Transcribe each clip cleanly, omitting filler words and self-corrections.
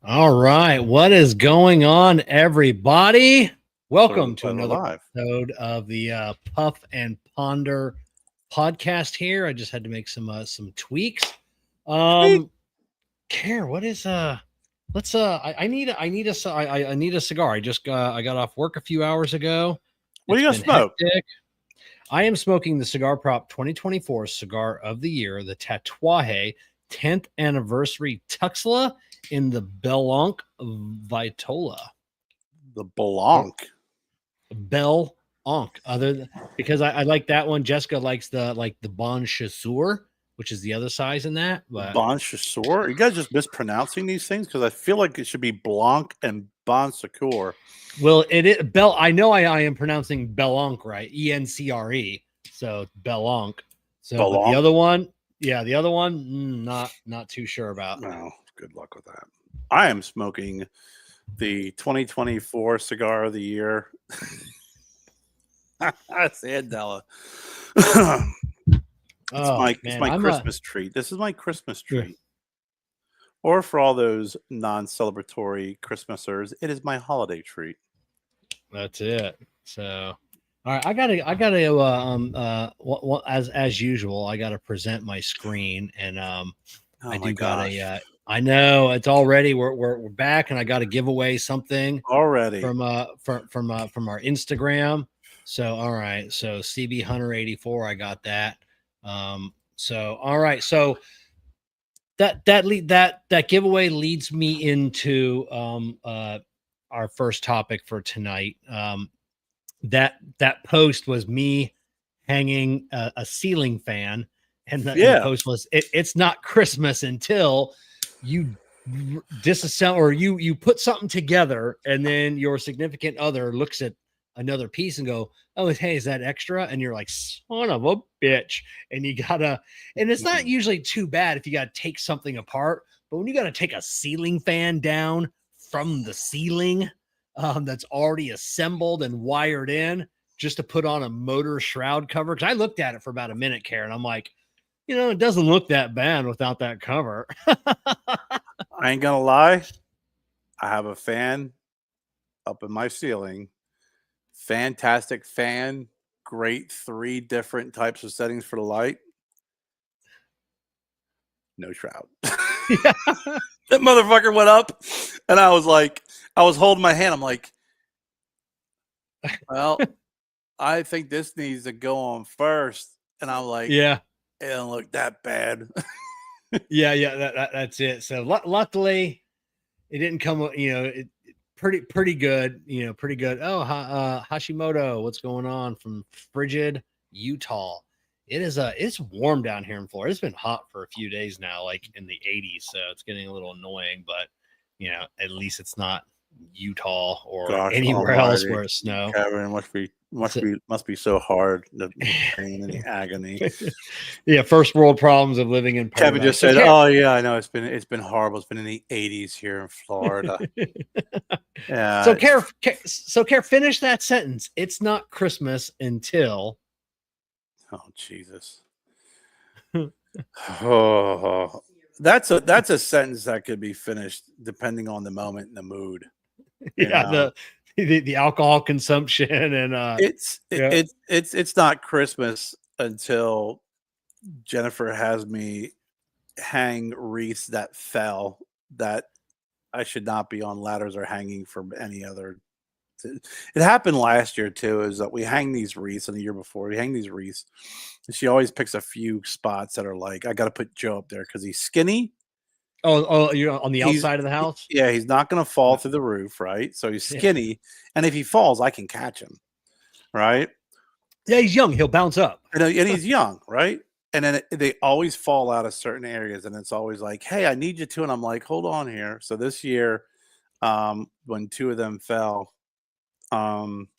All right. What is going on, everybody? We're Welcome to we're another live. episode of the Puff and Ponder podcast here. I just had to make some tweaks. Sweet. Um, Care, what is let's I need a cigar. I got off work a few hours ago. What are It's you gonna been smoke? hectic. I am smoking the Cigar Prop 2024 Cigar of the Year, the Tatuaje 10th Anniversary Tuxla in the Blanc Vitola. The Or Blanc. Bel Onk. Because I like that one. Jessica likes the Bon Chasseur, which is the other size in that. But Bon Chasseur. Are you guys just mispronouncing these things? Because I feel like it should be Blanc and Bon Secours. well, it is Bel. I know I am pronouncing Belonk right, ENCRE. So Belonk. So, but the Blanc. other one, yeah, the other one, not too sure about. No, good luck with that. I am smoking the 2024 Cigar of the Year. Sandela. it's Oh my it's man, my I'm a Christmas treat. This is my Christmas treat. Or for all those non-celebratory Christmasers, it is my holiday treat. that's it. So, all right, I gotta as usual, I gotta present my screen, and I Oh my do got gosh. a. I know it's already we're back, and I got to give away something Already. from our Instagram. So all right, so CB Hunter 84, I got that. So all right, so that giveaway leads me into our first topic for tonight. That post was me hanging a ceiling fan, and the Yeah. post was it's not Christmas until you disassemble or you put something together, and then your significant other looks at another piece and go, oh hey, is that extra? And you're like, son of a bitch. And you gotta, and it's not Mhm. usually too bad if you gotta take something apart, but when you gotta take a ceiling fan down from the ceiling, that's already assembled and wired in, just to put on a motor shroud cover. Because I looked at it for about a minute, Karen. I'm like, it doesn't look that bad without that cover. I ain't gonna lie. I have a fan up in my ceiling. Fantastic fan. Great 3 different types of settings for the light. No shroud. Yeah. That motherfucker went up, and I was holding my hand. I'm like, well, I think this needs to go on first. And I'm like, Yeah. it don't look that bad. Yeah. That's it. So luckily, it didn't come. Pretty good. Pretty good. Oh, Hashimoto, what's going on from frigid Utah? It's warm down here in Florida. It's been hot for a few days now, like in the 80s. So it's getting a little annoying, but at least it's not Utah or Gosh anywhere else almighty. where it's snow. Kevin So, must be so hard, the pain and the agony. yeah, first world problems of living in Kevin just paradise. So, said, "Oh yeah, I know it's been horrible. It's been in the 80s here in Florida." so Yeah. Care, finish that sentence. It's not Christmas until. Oh Jesus. Oh, that's a sentence that could be finished depending on the moment and the mood. You Yeah, know, the alcohol consumption and yeah. it's not Christmas until Jennifer has me hang wreaths that fell that I should not be on ladders or hanging from any other. It happened last year too. Is that we hang these wreaths, and the year before we hang these wreaths, and she always picks a few spots that are like I got to put Joe up there because he's skinny. Oh, you're on the He's outside of the house. yeah, he's not going to fall through the roof, right? So he's Yeah, skinny, and if he falls, I can catch him, right? yeah, he's young. He'll bounce up. And he's young, right? And then they always fall out of certain areas, and it's always like, "Hey, I need you to," and I'm like, "Hold on here." So this year, when 2 of them fell, um,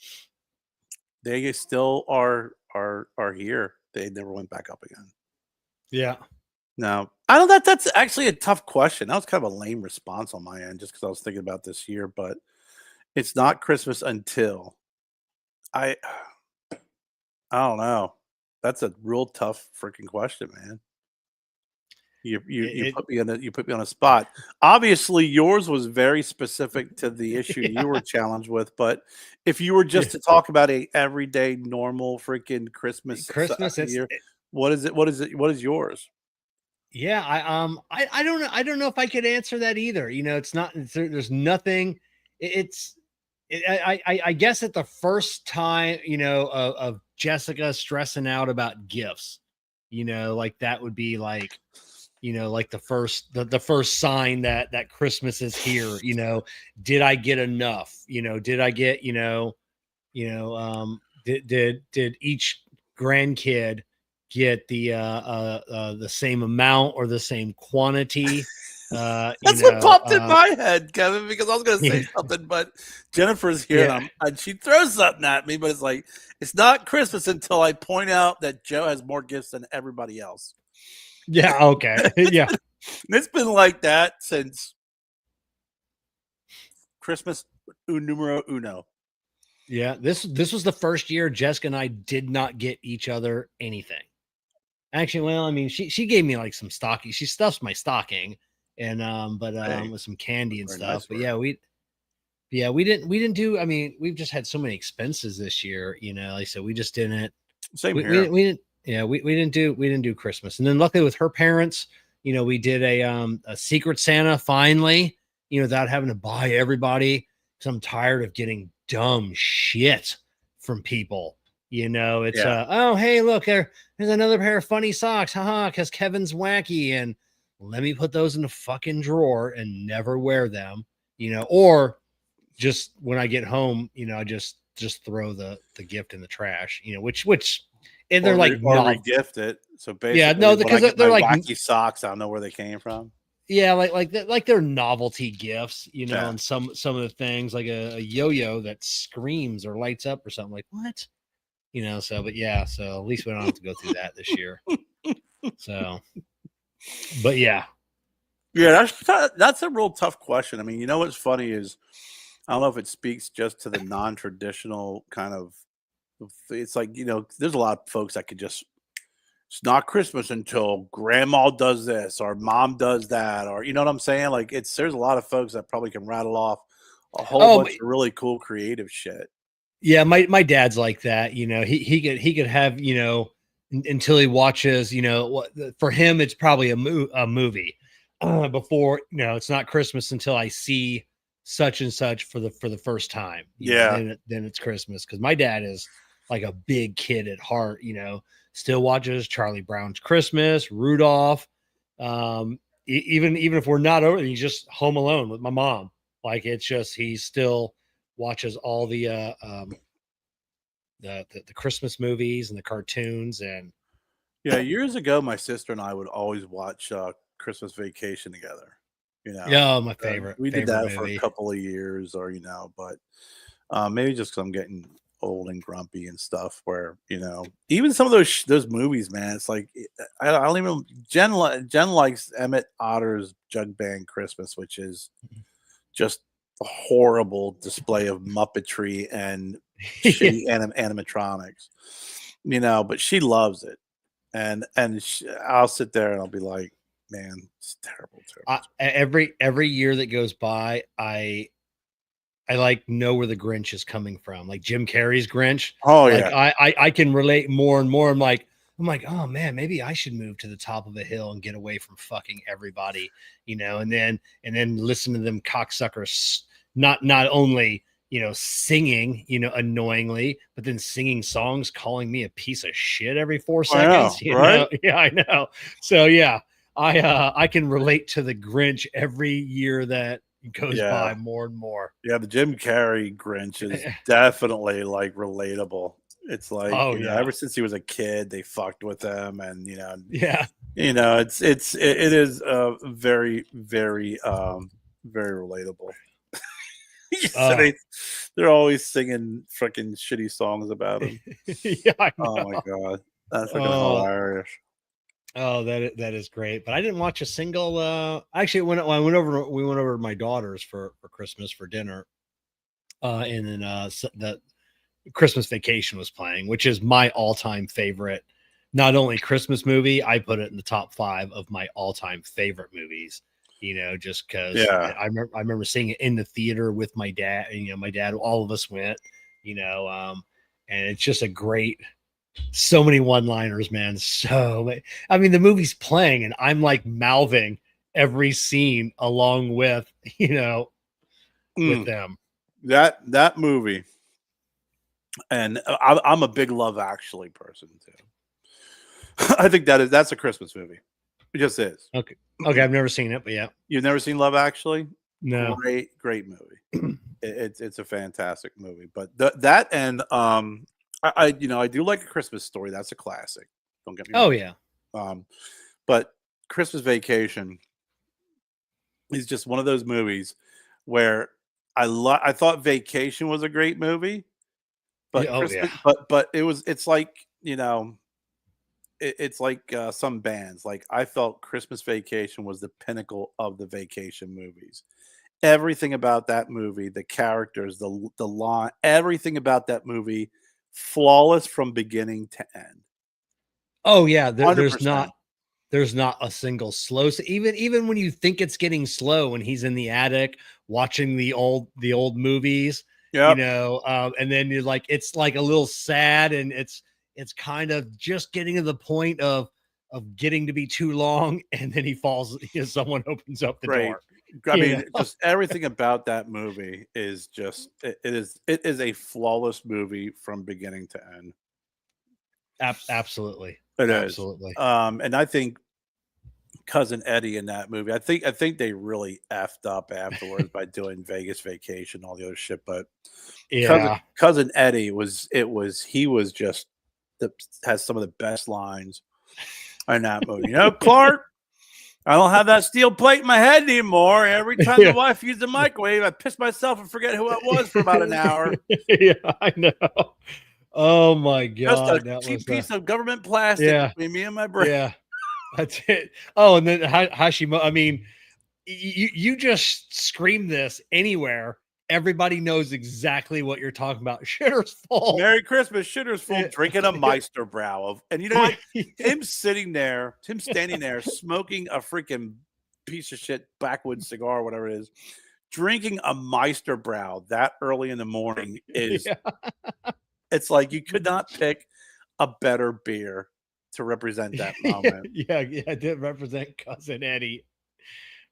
they still are here. They never went back up again. Yeah. No, I don't. That's actually a tough question. That was kind of a lame response on my end, just because I was thinking about this year. But it's not Christmas until I. I don't know. That's a real tough freaking question, man. You put me on a spot. Obviously, yours was very specific to the issue you were challenged with. But if you were just to talk about a everyday normal freaking Christmas Christmas, year, what is it? What is it? What is yours? yeah, I don't know. I don't know if I could answer that either. You know, it's not. There's nothing. It's. I guess at the first time, you know, of Jessica stressing out about gifts, you know, like that would be like, you know, like the first sign that Christmas is here. You know, did I get enough? You know, did I get, did each grandkid get the same amount or the same quantity? That's what popped in my head, Kevin, because I was going to say something, but Jennifer's here and she throws something at me, but it's like, it's not Christmas until I point out that Joe has more gifts than everybody else. Yeah. Okay. Yeah. It's been like that since Christmas numero uno. Yeah. This was the first year Jessica and I did not get each other anything. Actually, well, I mean, she gave me like some stocking. She stuffs my stocking and with some candy and stuff. But yeah, we didn't do. I mean, we've just had so many expenses this year, you know. Like so, we just didn't. Same here. We didn't. Yeah, we didn't do Christmas, and then luckily with her parents, you know, we did a Secret Santa finally, you know, without having to buy everybody. Because I'm tired of getting dumb shit from people. You know, it's oh hey, look there's another pair of funny socks, haha, because Kevin's wacky, and let me put those in the fucking drawer and never wear them. You know, or just when I get home, you know, I just throw the gift in the trash, you know, which and they're like regift it. So basically, yeah, no, because they're like wacky socks. I don't know where they came from. Yeah, like they're novelty gifts, you know, and some of the things like a yo-yo that screams or lights up or something like what, you know. So, but yeah, so at least we don't have to go through that this year. So, but yeah, that's a real tough question. I mean, you know what's funny is I don't know if it speaks just to the non-traditional kind of. It's like, you know, there's a lot of folks that could just. It's not Christmas until grandma does this or mom does that, or you know what I'm saying? Like there's a lot of folks that probably can rattle off a whole bunch of really cool creative shit. Yeah, my dad's like that. You know, he could have, you know, until he watches, you know, what for him it's probably a movie before, you know, it's not Christmas until I see such and such for the first time. Then it's Christmas because my dad is like a big kid at heart. You know, still watches Charlie Brown's Christmas, Rudolph. Even if we're not over, he's just Home Alone with my mom. Like it's just he still watches all the Christmas movies and the cartoons and years ago my sister and I would always watch Christmas Vacation together, you know. Yeah, my favorite we did favorite that movie. for a couple of years, or you know, but maybe just because I'm getting old and grumpy and stuff, where you know, even some of those movies, man, it's like I don't even Jen likes Emmett Otter's Jug Band Christmas, which is just a horrible display of muppetry and shitty animatronics, you know, but she loves it, and I'll sit there and I'll be like, man, it's terrible. Every year that goes by, I like know where the Grinch is coming from, like Jim Carrey's Grinch. Oh like, yeah, I can relate more and more. I'm like, oh man, maybe I should move to the top of a hill and get away from fucking everybody, you know, and then listen to them cocksuckers not only, you know, singing, you know, annoyingly, but then singing songs calling me a piece of shit every 4 seconds. I know, right? Know? Yeah, I know. So yeah, I can relate to the Grinch every year that goes by more and more. Yeah, the Jim Carrey Grinch is definitely like relatable. It's like, you know, ever since he was a kid, they fucked with him, and you know, you know, it is very, very, very relatable. They're always singing freaking shitty songs about him. Yeah, I know. Oh my god, that's freaking hilarious. Oh, that is great. But I didn't watch a single. Actually, we went over to my daughter's for Christmas for dinner, and then the Christmas Vacation was playing, which is my all-time favorite not only Christmas movie, I put it in the top 5 of my all-time favorite movies. Just because Yeah. I remember seeing it in the theater with my dad. My dad, all of us went. And it's just a great. So many one-liners, man. I mean, the movie's playing, and I'm like mouthing every scene along with with them. That movie, and I'm a big Love Actually person too. I think that's a Christmas movie. It just is. Okay, I've never seen it, but yeah, You've never seen Love Actually? no, Great movie. It's a fantastic movie. But that and I do like A Christmas Story. That's a classic. Don't get me oh wrong. yeah, But Christmas Vacation is just one of those movies where I thought Vacation was a great movie, but oh yeah, but it's like, it's like some bands. Like, I felt Christmas Vacation was the pinnacle of the vacation movies. Everything about that movie, the characters, the line, everything about that movie, flawless from beginning to end. oh yeah. 100%. There's not a single slow. So even when you think it's getting slow, when he's in the attic watching the old movies, Yep. and then you're like, it's like a little sad, and it's kind of just getting to the point of getting to be too long, and then he falls. Someone opens up the Right. door. I mean, just everything about that movie is just it is a flawless movie from beginning to end. Absolutely, It is. absolutely. And I think Cousin Eddie in that movie, I think they really effed up afterwards by doing Vegas Vacation, all the other shit. But Yeah, Cousin Eddie he was just has some of the best lines in that movie. Clark, I don't have that steel plate in my head anymore. Every time the wife uses the microwave, I piss myself and forget who it was for about an hour. yeah, I know. Oh my Just a god, that cheap was piece of government plastic yeah, between me and my brain. yeah. That's it. Oh, and then Hashimoto. I mean, you just scream this anywhere. Everybody knows exactly what you're talking about. Shitter's full. Merry Christmas, Shitter's full, Yeah. drinking a Meisterbrow and you know what? Him standing there, smoking a freaking piece of shit backwoods cigar, whatever it is, drinking a Meisterbrow that early in the morning is Yeah. it's like you could not pick a better beer to represent that moment. Yeah, it did represent Cousin Eddie.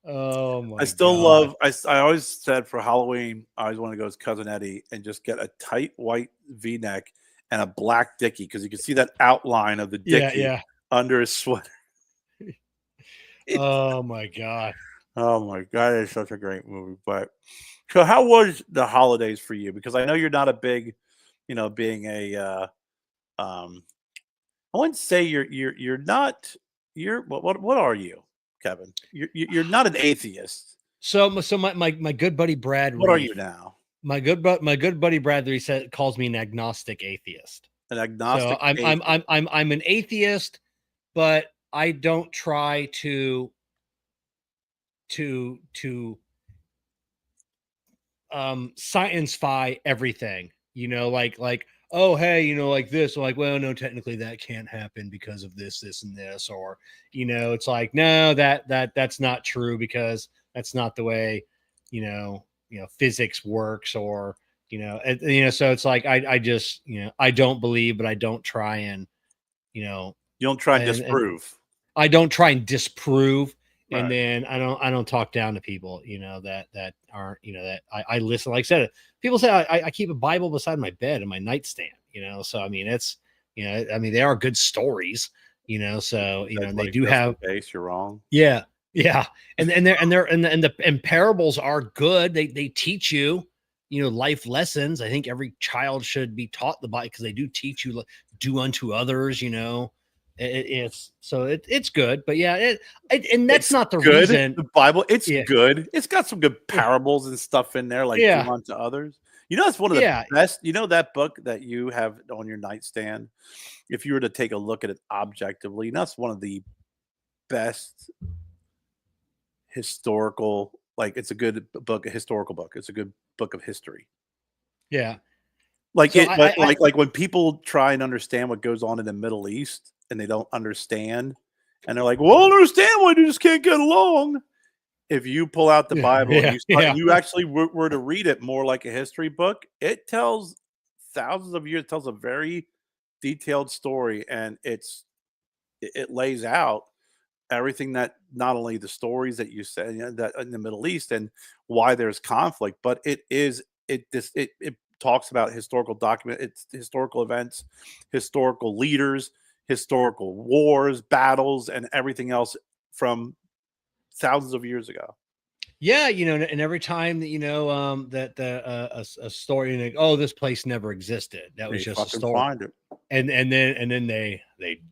Oh my I still god. love. I always said for Halloween, I always want to go as Cousin Eddie and just get a tight white V-neck and a black dickie because you can see that outline of the dickie Yeah. under his sweater. Oh my god. Oh my god, it's such a great movie. But so, how was the holidays for you? Because I know you're not a big, being a. I wouldn't say you're not. You're what are you, Kevin? You're not an atheist. So my good buddy Brad What are Reef, you now? my good buddy Brad Reef calls me an agnostic atheist. An So agnostic I'm atheist. I'm an atheist, but I don't try to science-fy everything. Like, oh hey, like this, like, well, no, technically that can't happen because of this and this, or it's like, no, that's not true because that's not the way physics works, or so it's like I just I don't believe, but I don't try and you know You don't try and and disprove. I don't try and disprove, and Right. then I don't talk down to people, that aren't, that I listen. Like I said, people say I keep a Bible beside my bed in my nightstand, so I mean it's, I mean they are good stories, so That's they like do just have, in case you're wrong. yeah, yeah, and parables are good. They teach you, life lessons. I think every child should be taught the Bible because they do teach you, like, do unto others. It's good, but yeah, and that's It's not the good. reason. The Bible, it's Yeah, good. It's got some good yeah, parables and stuff in there, like do yeah, unto others. It's one of the yeah, best. That book that you have on your nightstand. If you were to take a look at it objectively, that's one of the best historical. Like, it's a good book, a historical book. It's a good book of history. yeah. Like So it, like when people try and understand what goes on in the Middle East, and they don't understand, and they're like, "Well, I don't understand why you just can't get along." If you pull out the Bible and Yeah, you start, yeah. and you actually were to read it more like a history book, it tells thousands of years, it tells a very detailed story, and it lays out everything, that not only the stories that you said, that in the Middle East and why there's conflict, but it talks about it's historical events, historical leaders, historical wars, battles, and everything else from thousands of years ago. Yeah, and every time that that a story, like, oh, this place never existed. That was They just a fucking story. find it And then they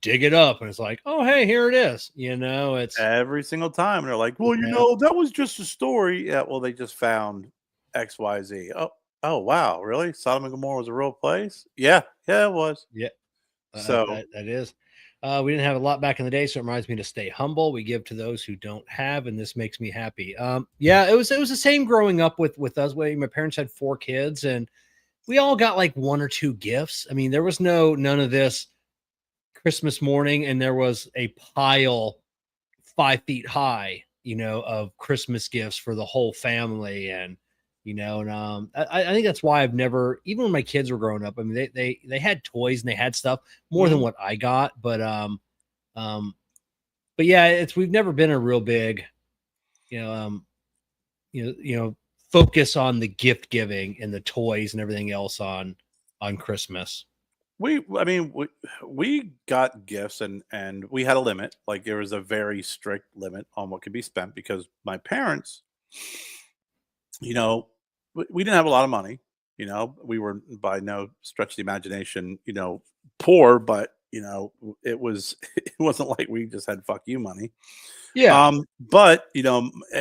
dig it up, and it's like, oh, hey, here it is. It's every single time. And they're like, well, yeah, that was just a story. Yeah, well, they just found XYZ. Oh, wow, really? Sodom and Gomorrah was a real place? Yeah, yeah, it was. yeah, So that is. We didn't have a lot back in the day, so it reminds me to stay humble. We give to those who don't have, and this makes me happy. Yeah, it was the same growing up with us. My parents had 4 kids, and we all got like 1 or 2 gifts. I mean, there was none of this Christmas morning, and there was a pile 5 feet high, of Christmas gifts for the whole family. And I think that's why I've never, even when my kids were growing up, I mean, they had toys and they had stuff more than mhm. what I got. Um, but yeah, we've never been a real big, you know, um, focus on the gift giving and the toys and everything else on Christmas. I mean, we got gifts, and we had a limit. Like, there was a very strict limit on what could be spent because my parents, you know, we didn't have a lot of money. We were by no stretch of the imagination, poor, but it was it wasn't like we just had fuck you money. Yeah. But and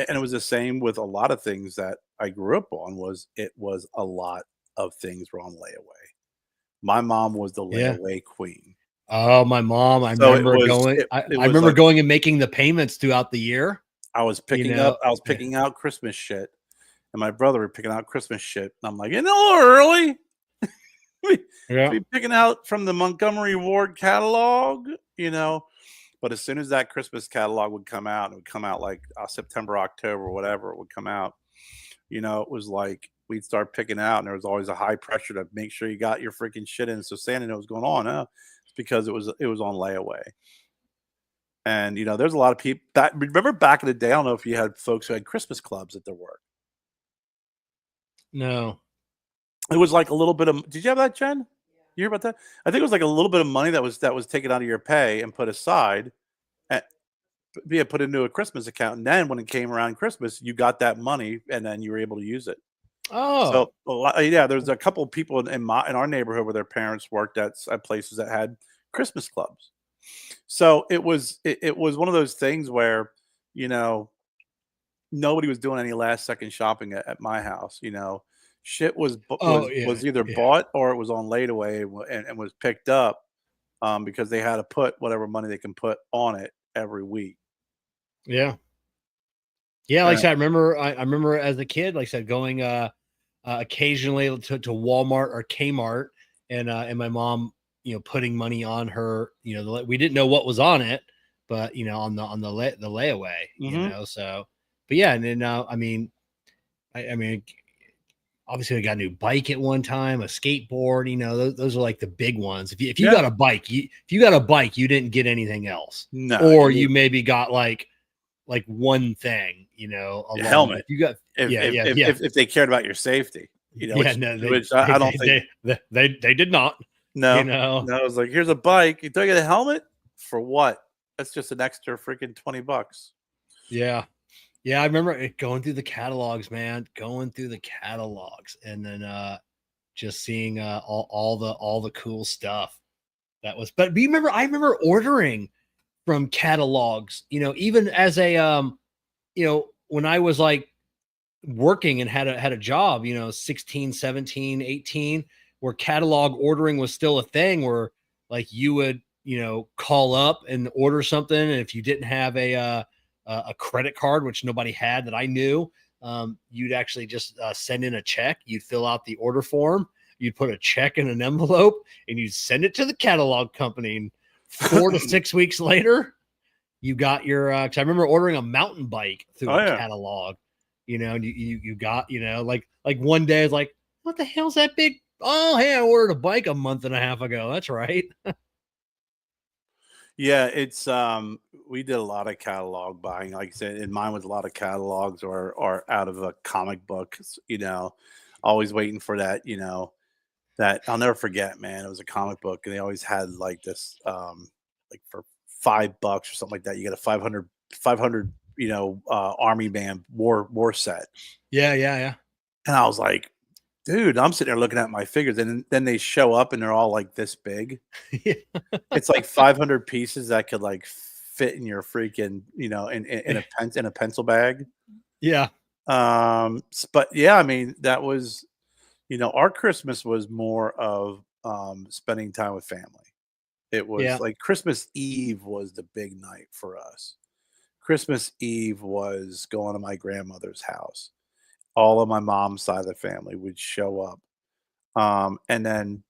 it was the same with a lot of things that I grew up on. It was a lot of things were on layaway. My mom was the Yeah. layaway queen. Oh, my mom, I So remember going it I was remember like going and making the payments throughout the year, you know? I was Yeah. picking out Christmas shit, and my brother were picking out Christmas shit, and I'm like, a little early. We Yeah. be picking out from the Montgomery Ward catalog, you know. But as soon as that Christmas catalog would come out, it would come out like September, October, whatever it would come out. It was like we'd start picking out, and there was always a high pressure to make sure you got your freaking shit in, so Santa knew what was going on. It's because it was on layaway. And there's a lot of people that remember back in the day. I don't know if you had folks who had Christmas clubs at their work. No. It was like a little bit of. Did you have that, Jen? You hear about that? I think it was like a little bit of money that was taken out of your pay and put aside, and put into a Christmas account. And then when it came around Christmas, you got that money, and then you were able to use it. Oh. So yeah, there's a couple of people in our neighborhood where their parents worked at places that had Christmas clubs. So it was one of those things where you know nobody was doing any last second shopping at my house. Shit Oh, yeah, was either yeah, bought or it was on layaway and was picked up, because they had to put whatever money they can put on it every week. yeah. Yeah, like I Uh, said, I remember as a kid, like I said, going, occasionally to Walmart or Kmart, and my mom, putting money on her, we didn't know what was on it, but, on the layaway, mhm. so, but yeah, and then, I mean, I mean, obviously I got a new bike at one time, a skateboard, those are like the big ones. If you Yeah. got a bike, you didn't get anything else, No, or you you maybe got like one thing, a along with helmet. if you got, If yeah, if yeah, if yeah, if if they cared about your safety, yeah, no, they which they I they don't think. they did not, you No, know. no, I was like, "Here's a bike. You don't get a helmet? For what? That's just an extra freaking $20." Yeah, yeah, I remember going through the catalogs, man, going through the catalogs, and then just seeing all the cool stuff that was. But you remember, I remember ordering from catalogs, even as a when I was like working and had a job, 16, 17, 18, where catalog ordering was still a thing, where like you would, call up and order something, and if you didn't have a credit card, which nobody had that I knew, you'd actually just send in a check. You'd fill out the order form, you'd put a check in an envelope, and you'd send it to the catalog company. And 4 to 6 weeks later, you got your. 'Cause I remember ordering a mountain bike through Oh, a yeah. catalog. And you got like one day it's like, what the hell's that big? Oh, hey, I ordered a bike a month and a half ago. That's right. Yeah, it's we did a lot of catalog buying. Like I said, and mine was a lot of catalogs or out of a comic books, always waiting for that, that I'll never forget, man. It was a comic book and they always had like this like for $5 or something like that. You get a 500 army man war set. Yeah. And I was like, dude, I'm sitting there looking at my figures, and then they show up and they're all like this big. Yeah. It's like 500 pieces that could like fit in your freaking, in a pencil bag. Yeah. But yeah, I mean, that was, our Christmas was more of spending time with family. It was Yeah. like Christmas Eve was the big night for us. Christmas Eve was going to my grandmother's house. All of my mom's side of the family would show up. And then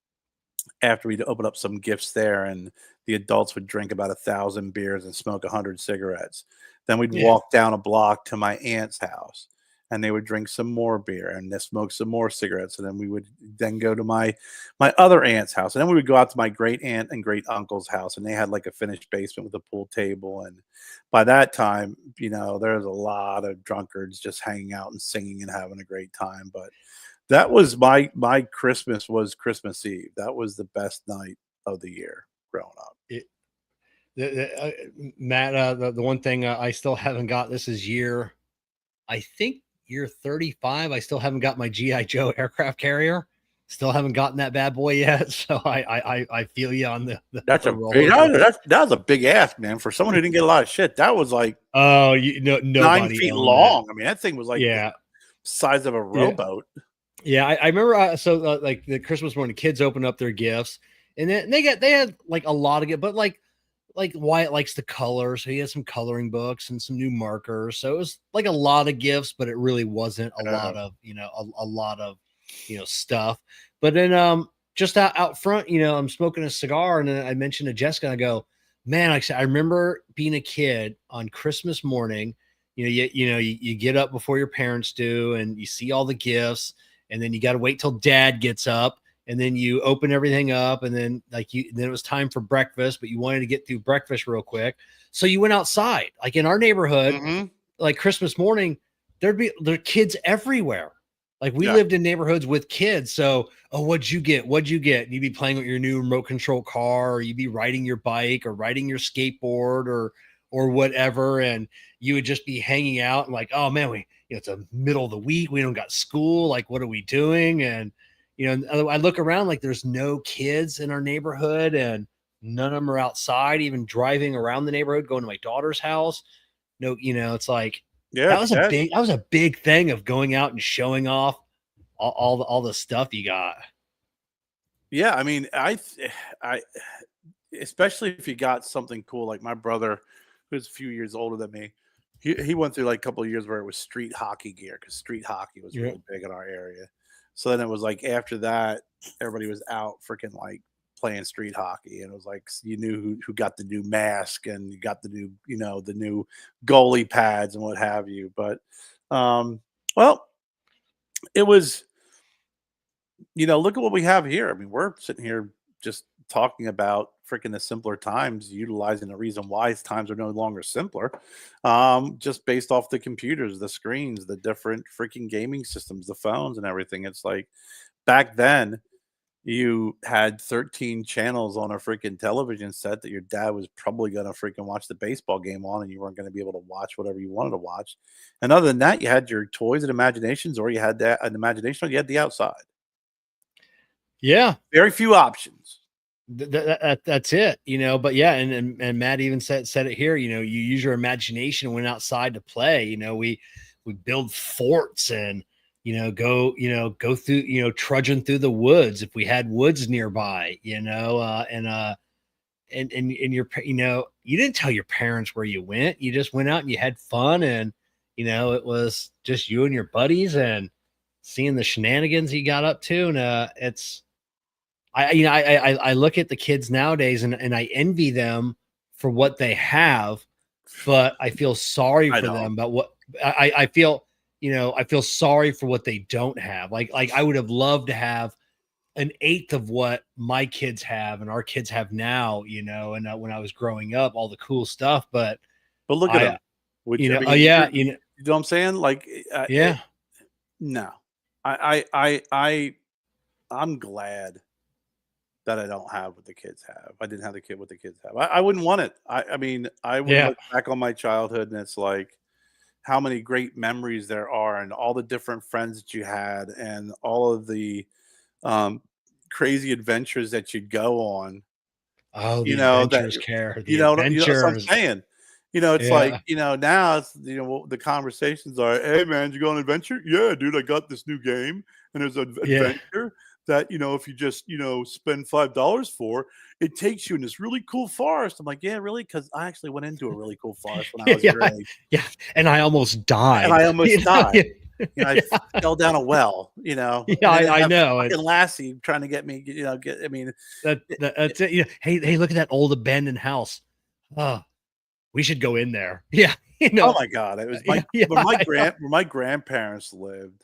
after we'd open up some gifts there and the adults would drink about 1,000 beers and smoke 100 cigarettes. Then we'd Yeah. walk down a block to my aunt's house and they would drink some more beer and they smoke some more cigarettes. And then we would then go to my other aunt's house. And then we would go out to my great aunt and great uncle's house. And they had like a finished basement with a pool table. And by that time, there was a lot of drunkards just hanging out and singing and having a great time. But that was my Christmas was Christmas Eve. That was the best night of the year growing up. It, Matt, the one thing I still haven't got, this is I think year 35. I still haven't got my GI Joe aircraft carrier. Still haven't gotten that bad boy yet. So I feel you on the That's the a roller big coaster. that was a big ask, man. For someone who didn't get a lot of shit, that was like Oh, 9 9 feet feet owned that. long. I mean, that thing was like the Yeah. size of a Yeah. rowboat. Yeah, I remember. Like the Christmas morning, kids open up their gifts, and then they had like a lot of it, but like Wyatt likes to color, so he has some coloring books and some new markers. So it was like a lot of gifts, but it really wasn't a lot of a lot of stuff. But then just out front, I'm smoking a cigar, and then I mentioned to Jessica, I go, man, like I said, I remember being a kid on Christmas morning. You get up before your parents do, and you see all the gifts. And then you got to wait till dad gets up, and then you open everything up, and then then it was time for breakfast, but you wanted to get through breakfast real quick. So you went outside. Like in our neighborhood, Mhm. like Christmas morning, there are kids everywhere. Like we Yeah. lived in neighborhoods with kids. So, oh, what'd you get? What'd you get? And you'd be playing with your new remote control car, or you'd be riding your bike or riding your skateboard or whatever. And you would just be hanging out and like, oh man, it's a middle of the week. We don't got school. Like, what are we doing? And I look around, like there's no kids in our neighborhood, and none of them are outside, even driving around the neighborhood, going to my daughter's house. No, it's like Yeah, that that was a big thing of going out and showing off all the stuff you got. yeah, I mean, I especially if you got something cool like my brother, who's a few years older than me, he went through like a couple of years where it was street hockey gear because street hockey was Yeah. really big in our area. So then it was like after that, everybody was out freaking like playing street hockey, and it was like you knew who got the new mask and you got the new the new goalie pads and what have you. But well, it was look at what we have here. I mean, we're sitting here just talking about freaking the simpler times, utilizing the reason why times are no longer simpler, just based off the computers, the screens, the different freaking gaming systems, the phones, and everything. It's like back then, you had 13 channels on a freaking television set that your dad was probably going to freaking watch the baseball game on, and you weren't going to be able to watch whatever you wanted to watch. And other than that, you had your toys and imaginations, or you had that an imagination, or you had the outside. Yeah. Very few options. That's it, but yeah. And Matt even said it here, you use your imagination and went outside to play. We build forts and, go through, trudging through the woods if we had woods nearby, and you didn't tell your parents where you went. You just went out and you had fun. And, it was just you and your buddies and seeing the shenanigans you got up to. And, I look at the kids nowadays and I envy them for what they have, but I feel sorry I for don't. them about what I feel, I feel sorry for what they don't have. Like I would have loved to have an eighth of what my kids have and our kids have now, and when I was growing up, all the cool stuff. But But look at I, them. Which I mean, yeah, you know what I'm saying? Like, yeah, no, I'm glad that I don't have what the kids have. I didn't have the kid what the kids have. I wouldn't want it. I mean, I would yeah. look back on my childhood and it's like how many great memories there are and all the different friends that you had and all of the um, crazy adventures that you'd go on. Oh, the You know that adventures, care the that's what I'm adventures. saying. It's like Yeah, now it's the conversations are, hey man, did you go on an adventure? Yeah, dude, I got this new game and there's an yeah, adventure that if you just spend $5 for, it takes you in this really cool forest. I'm like, yeah, really, because I actually went into a really cool forest when I was your yeah, age, yeah. And I almost and died. I almost died. Yeah, I yeah, fell down a well, yeah. and then I I have know fucking it's Lassie trying to get me, get. I mean, that's it. Hey, look at that old abandoned house. Oh, we should go in there. Yeah, oh my god, it was yeah, yeah. I know. where my grandparents lived,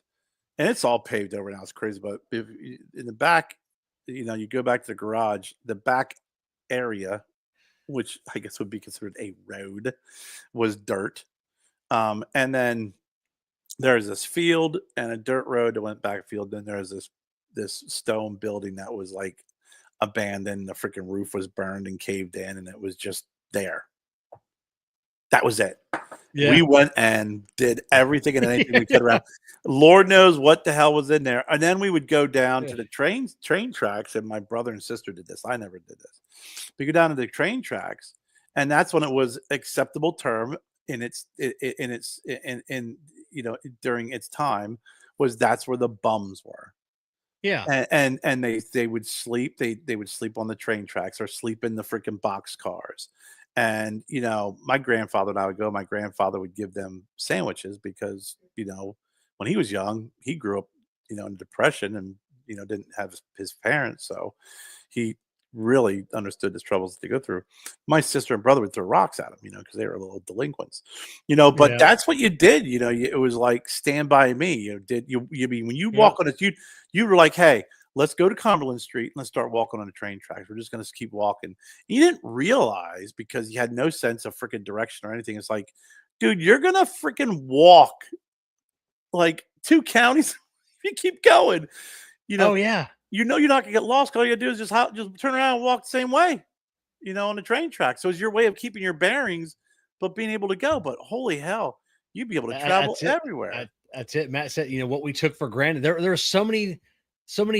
and it's all paved over now. It's crazy, but in the back, you go back to the garage, the back area, which I guess would be considered a road, was dirt. And then there's this field and a dirt road that went back field. Then there's this stone building that was like abandoned. The freaking roof was burned and caved in, and it was just there. That was it. Yeah. We went and did everything and anything we could around. Lord knows what the hell was in there. And then we would go down Yeah. to the train tracks, and my brother and sister did this. I never did this. We go down to the train tracks, and that's when it was acceptable term in during its time was that's where the bums were. Yeah. And they would sleep, they would sleep on the train tracks or sleep in the freaking box cars. And, my grandfather and I would go, my grandfather would give them sandwiches because, when he was young, he grew up, in depression and, didn't have his parents. So he really understood the troubles that they go through. My sister and brother would throw rocks at him, because they were little delinquents, but Yeah. that's what you did. It was like stand by me. You mean when you Yeah. walk on it, you were like, hey, let's go to Cumberland Street and let's start walking on the train tracks. We're just going to keep walking. You didn't realize because you had no sense of freaking direction or anything. It's like, dude, you're going to freaking walk like 2 counties if you keep going. You know Oh yeah. you're not gonna get lost. All you gotta do is just turn around and walk the same way, on the train track. So it's your way of keeping your bearings, but being able to go. But holy hell, you'd be able to travel That's it. everywhere. That's it. Matt said, what we took for granted. There are so many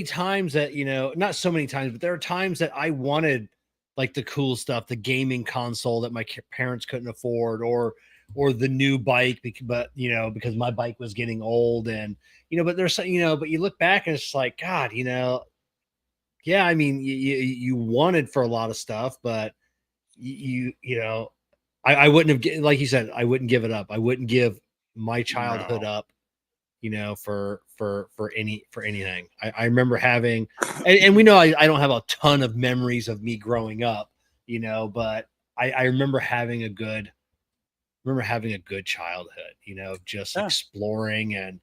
times that, not so many times, but there are times that I wanted like the cool stuff, the gaming console that my parents couldn't afford, or the new bike, but because my bike was getting old, and but there's but you look back and it's like, God, yeah, I mean, you wanted for a lot of stuff, but I wouldn't have, like you said, I wouldn't give it up. I wouldn't give my childhood No. up, for anything. I remember having, and we know I don't have a ton of memories of me growing up, but I remember having a good childhood, just Yeah. exploring, and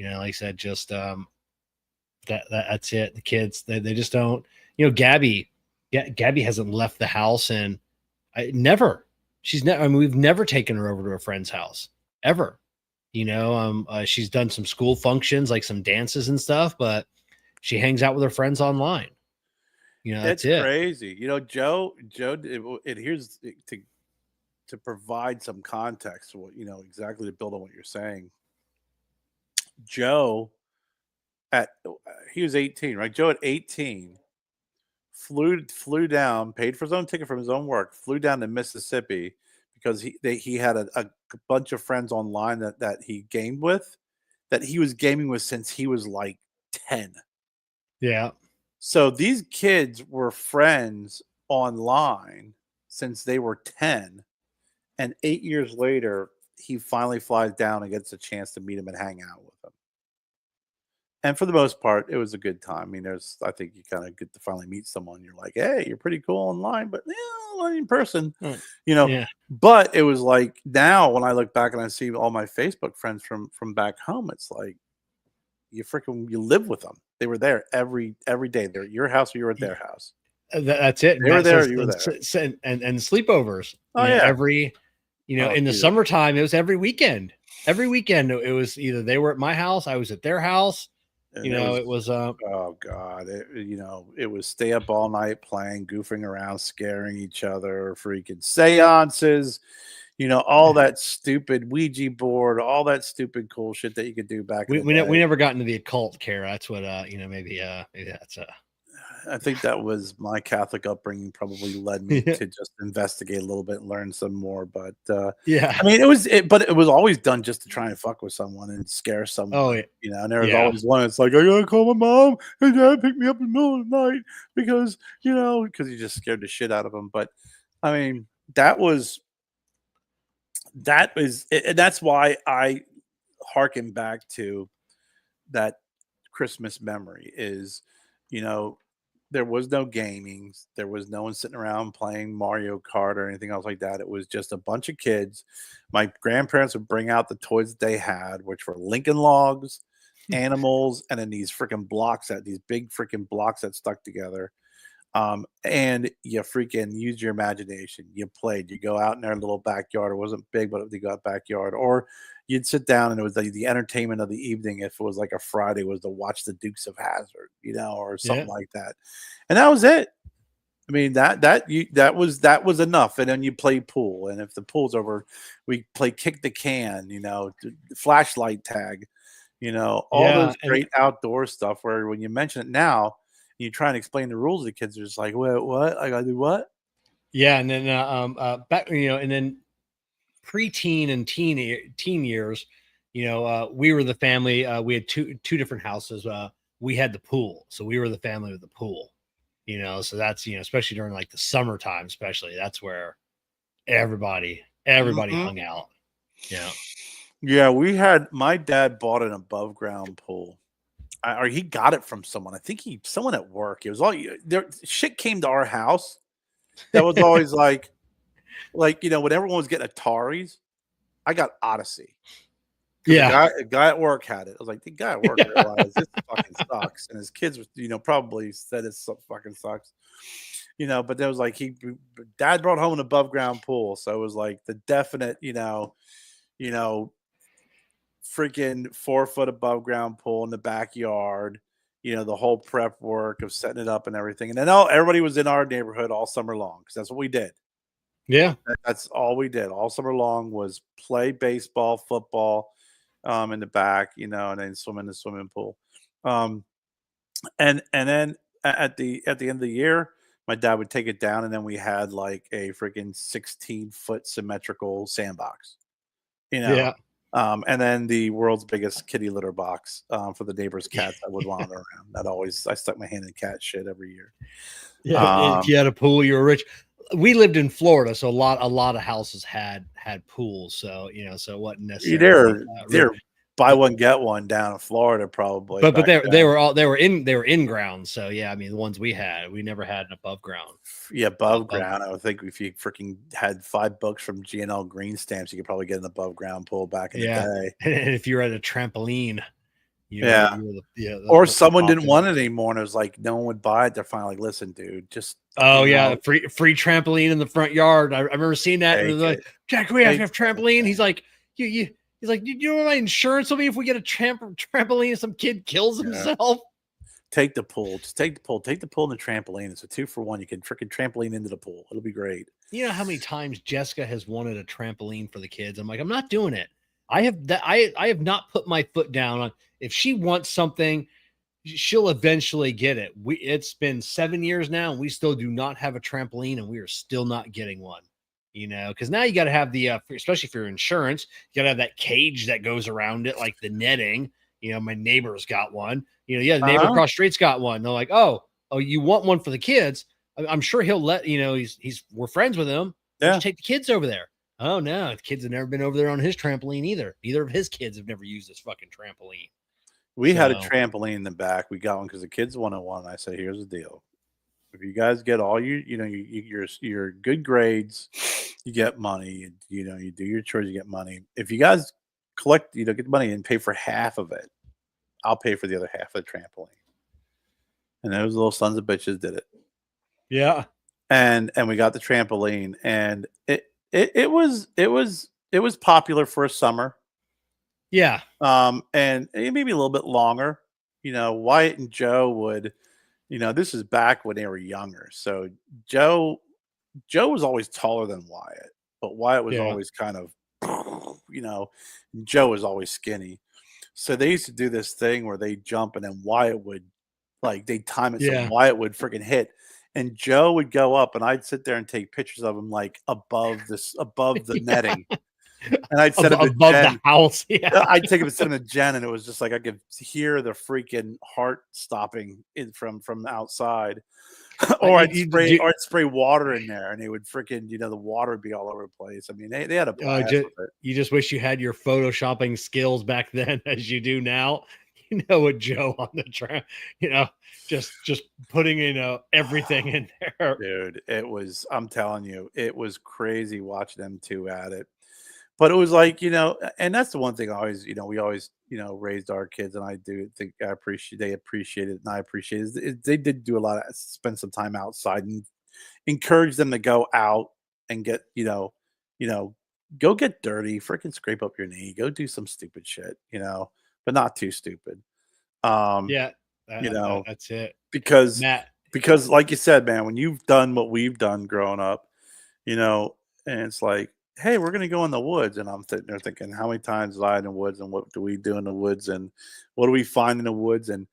like I said, just that's it. The kids, they just don't, Gabby, Gabby hasn't left the house, and I never. She's never. I mean, we've never taken her over to a friend's house ever. She's done some school functions, like some dances and stuff, but she hangs out with her friends online. That's It's it. crazy. Joe, here's to provide some context. What exactly to build on what you're saying. Joe he was 18, right? Joe at 18 flew down, paid for his own ticket from his own work, flew down to Mississippi because he had a bunch of friends online that he gamed with, that he was gaming with since he was like 10. Yeah. So these kids were friends online since they were 10, and 8 years later, he finally flies down and gets a chance to meet him and hang out with him. And for the most part, it was a good time. I mean, I think you kind of get to finally meet someone. You're like, hey, you're pretty cool online, but not in person, Mm. you know. Yeah. But it was like now when I look back and I see all my Facebook friends from back home, it's like you live with them. They were there every day. They're at your house or you're at their house. That's it. And They were that there, says you were there. and sleepovers. Oh yeah. Every Oh, in the dude. summertime, it was every weekend. Every weekend, it was either they were at my house, I was at their house. And It was oh god, it was stay up all night playing, goofing around, scaring each other, freaking seances, all that stupid Ouija board, all that stupid cool shit that you could do back in the day. we never got into the occult, Care. That's what maybe that's I think that was my Catholic upbringing probably led me to just investigate a little bit and learn some more. But yeah. I mean, but it was always done just to try and fuck with someone and scare someone. Oh, And there was always one. It's like I gotta call my mom and dad pick me up in the middle of the night because you just scared the shit out of them. But I mean, and that's why I harken back to that Christmas memory is, there was no gaming. There was no one sitting around playing Mario Kart or anything else like that. It was just a bunch of kids. My grandparents would bring out the toys that they had, which were Lincoln Logs, animals, and then these big freaking blocks that stuck together. And you freaking use your imagination. You played. You go out in their little backyard. It wasn't big, but they got backyard. Or you'd sit down and it was the entertainment of the evening. If it was like a Friday, was to watch the Dukes of Hazzard, or something like that. And that was it. I mean that was enough. And then you play pool. And if the pool's over, we play kick the can. Flashlight tag. All those great outdoor stuff. Where when you mention it now, you try and explain the rules to the kids, they're just like, what? I gotta do what? Yeah, and then back, and then preteen and teen years, we were the family. We had two different houses. We had the pool, so we were the family with the pool. So that's especially during like the summertime, especially that's where everybody hung out. Yeah. Yeah, my dad bought an above ground pool. Or he got it from someone. I think someone at work. It was all there. Shit came to our house. That was always like when everyone was getting Ataris, I got Odyssey. Yeah, a guy at work had it. I was like, the guy at work realized this fucking sucks, and his kids, probably said it fucking sucks. But there was like dad brought home an above ground pool, so it was like the definite, freaking 4-foot above ground pool in the backyard, the whole prep work of setting it up and everything. And then everybody was in our neighborhood all summer long because that's what we did. Yeah. That's all we did all summer long was play baseball, football in the back, and then swim in the swimming pool. And then at the end of the year, my dad would take it down and then we had like a freaking 16-foot symmetrical sandbox, Yeah. And then the world's biggest kitty litter box for the neighbor's cats that would wander around. I stuck my hand in cat shit every year. Yeah, if you had a pool, you were rich. We lived in Florida, so a lot of houses had pools. So so it wasn't necessarily they're buy one get one down in Florida probably. But they were in ground. So yeah, I mean the ones we never had an above ground. Yeah, above ground. I would think if you freaking had $5 from GNL Green Stamps, you could probably get an above ground pool back in the day. And if you're at a trampoline, or someone didn't want it anymore, and it was like no one would buy it. They're finally like, listen, dude, just free trampoline in the front yard. I remember seeing that. And like, Jack, we have to have trampoline. He's like, He's like, you know what my insurance will be if we get a trampoline and some kid kills himself? Take the pool. Just take the pool. Take the pool and the trampoline. It's a 2-for-1. You can freaking trampoline into the pool. It'll be great. You know how many times Jessica has wanted a trampoline for the kids? I'm like, I'm not doing it. I have not put my foot down on if she wants something, she'll eventually get it. It's been 7 years now, and we still do not have a trampoline, and we are still not getting one. Because now you got to have the, especially for your insurance, you got to have that cage that goes around it, like the netting. My neighbor's got one. The neighbor across the street's got one. They're like, oh, you want one for the kids? I'm sure he'll let, we're friends with him. Yeah. Just take the kids over there. Oh, no, the kids have never been over there on his trampoline either. Neither of his kids have never used this fucking trampoline. We had a So trampoline in the back. We got one because the kids wanted one. I said, "Here's the deal. If you guys get all your good grades, you get money. You do your chores, you get money. If you guys collect, get the money and pay for half of it, I'll pay for the other half of the trampoline." And those little sons of bitches did it. yeah, And we got the trampoline, and it was popular for a summer. yeah, And it may be a little bit longer. Wyatt and Joe would, this is back when they were younger. So Joe Joe was always taller than Wyatt, but Wyatt was yeah, always kind of, Joe was always skinny. So they used to do this thing where they jump and then Wyatt would they time it so yeah. Wyatt would freaking hit. And Joe would go up and I'd sit there and take pictures of him above the Yeah. netting. And I'd set him to Above the Jen. house. Yeah. I'd take him and set him to Jen, and it was just like I could hear the freaking heart stopping in from outside. Or I'd spray water in there, and they would freaking the water would be all over the place. I mean, they had a blast with it. You just wish you had your photoshopping skills back then as you do now. You know, with Joe on the track, just putting everything in there. Dude, I'm telling you, it was crazy watching them two at it. But it was like, and that's the one thing I always, we always, raised our kids, and I do think they appreciate it, and I appreciate it. They did do a lot of spend some time outside and encourage them to go out and get, go get dirty, freaking scrape up your knee, go do some stupid shit, but not too stupid. Um, Yeah, you know, that's it, because Matt. like you said, man, when you've done what we've done growing up, and it's like, hey, we're gonna go in the woods, and I'm sitting there thinking, how many times was I in the woods, and what do we do in the woods, and what do we find in the woods, and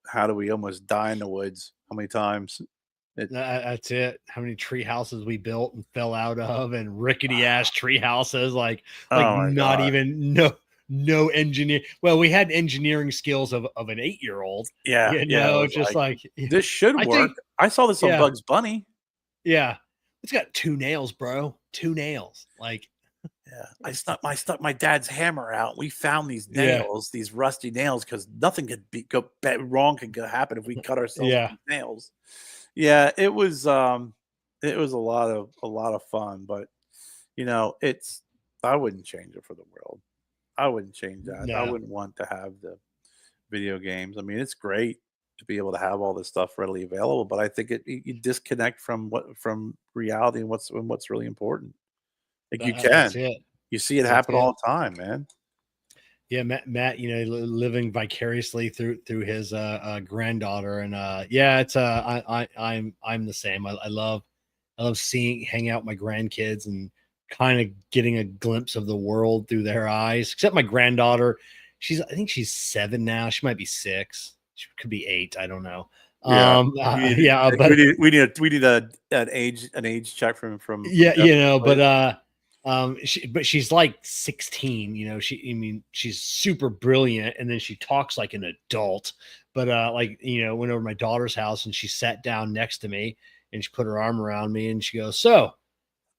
how do we almost die in the woods? How many times? That's it. How many tree houses we built and fell out of, and rickety ass tree houses, like Oh my not god. even no engineer. Well, we had engineering skills of an 8-year-old. Yeah, yeah, it was Just like this should I work. think. I saw this on Yeah, Bugs Bunny. yeah. It's got 2 nails, bro. 2 nails. Like, Yeah, I stuck my dad's hammer out. We found these yeah, nails, these rusty nails, because nothing could go wrong could go happen if we cut ourselves with yeah. these nails. Yeah, it was a lot of fun, but it's I wouldn't change it for the world. I wouldn't change that. I No, wouldn't want to have the video games. I mean, it's great to be able to have all this stuff readily available, but I think you disconnect from reality and what's really important. Like you that's can. it. You see it That's happen it. all the time, man. Yeah, Matt, living vicariously through his granddaughter, and yeah, it's I'm the same. I love hanging out with my grandkids and kind of getting a glimpse of the world through their eyes. Except my granddaughter, I think she's 7 now. She might be 6. She could be 8. I don't know. Yeah. Yeah, but An age check from yeah, Jessica, please. she's like 16, she's super brilliant, and then she talks like an adult. But went over to my daughter's house, and she sat down next to me, and she put her arm around me, and she goes, "So,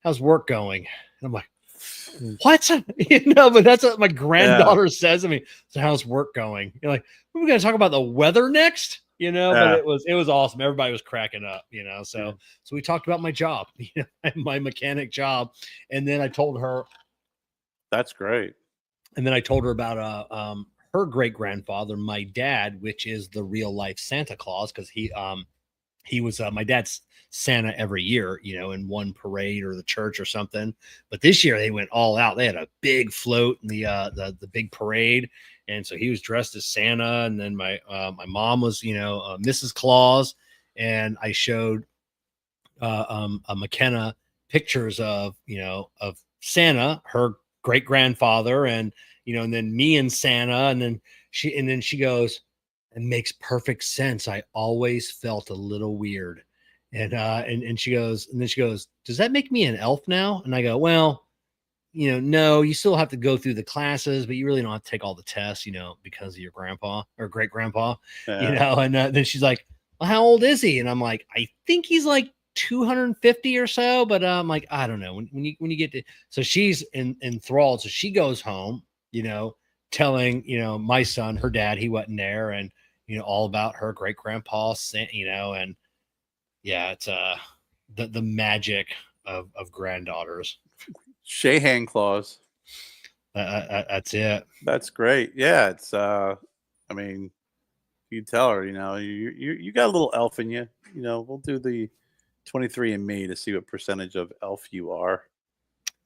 how's work going?" And I'm like, "What?" But that's what my Yeah, granddaughter says to me. "So how's work going?" You're like, "We're gonna talk about the weather next." But yeah, it was awesome. Everybody was cracking up, yeah. so we talked about my job, my mechanic job. And then I told her, That's great. about her great grandfather, my dad, which is the real life Santa Claus, because he was my dad's Santa every year, in one parade or the church or something. But this year they went all out. They had a big float in the big parade, and so he was dressed as Santa. And then my mom was Mrs. Claus, and I showed McKenna pictures of Santa, her great grandfather, and then me and Santa, and then she goes, "It makes perfect sense. I always felt a little weird." And she goes, "Does that make me an elf now?" And I go, "Well, no, you still have to go through the classes, but you really don't have to take all the tests, because of your grandpa or great grandpa, Yeah, And then she's like, "Well, how old is he?" And I'm like, "I think he's like 250 or so, but I'm like, I don't know." When you get to, so she's enthralled. So she goes home, telling, my son, her dad, he wasn't there, and all about her great grandpa, and yeah, it's the magic of granddaughters. Shahan clause. That's it. That's great. Yeah, it's I mean, you tell her, you got a little elf in you. We'll do the 23andMe to see what percentage of elf you are.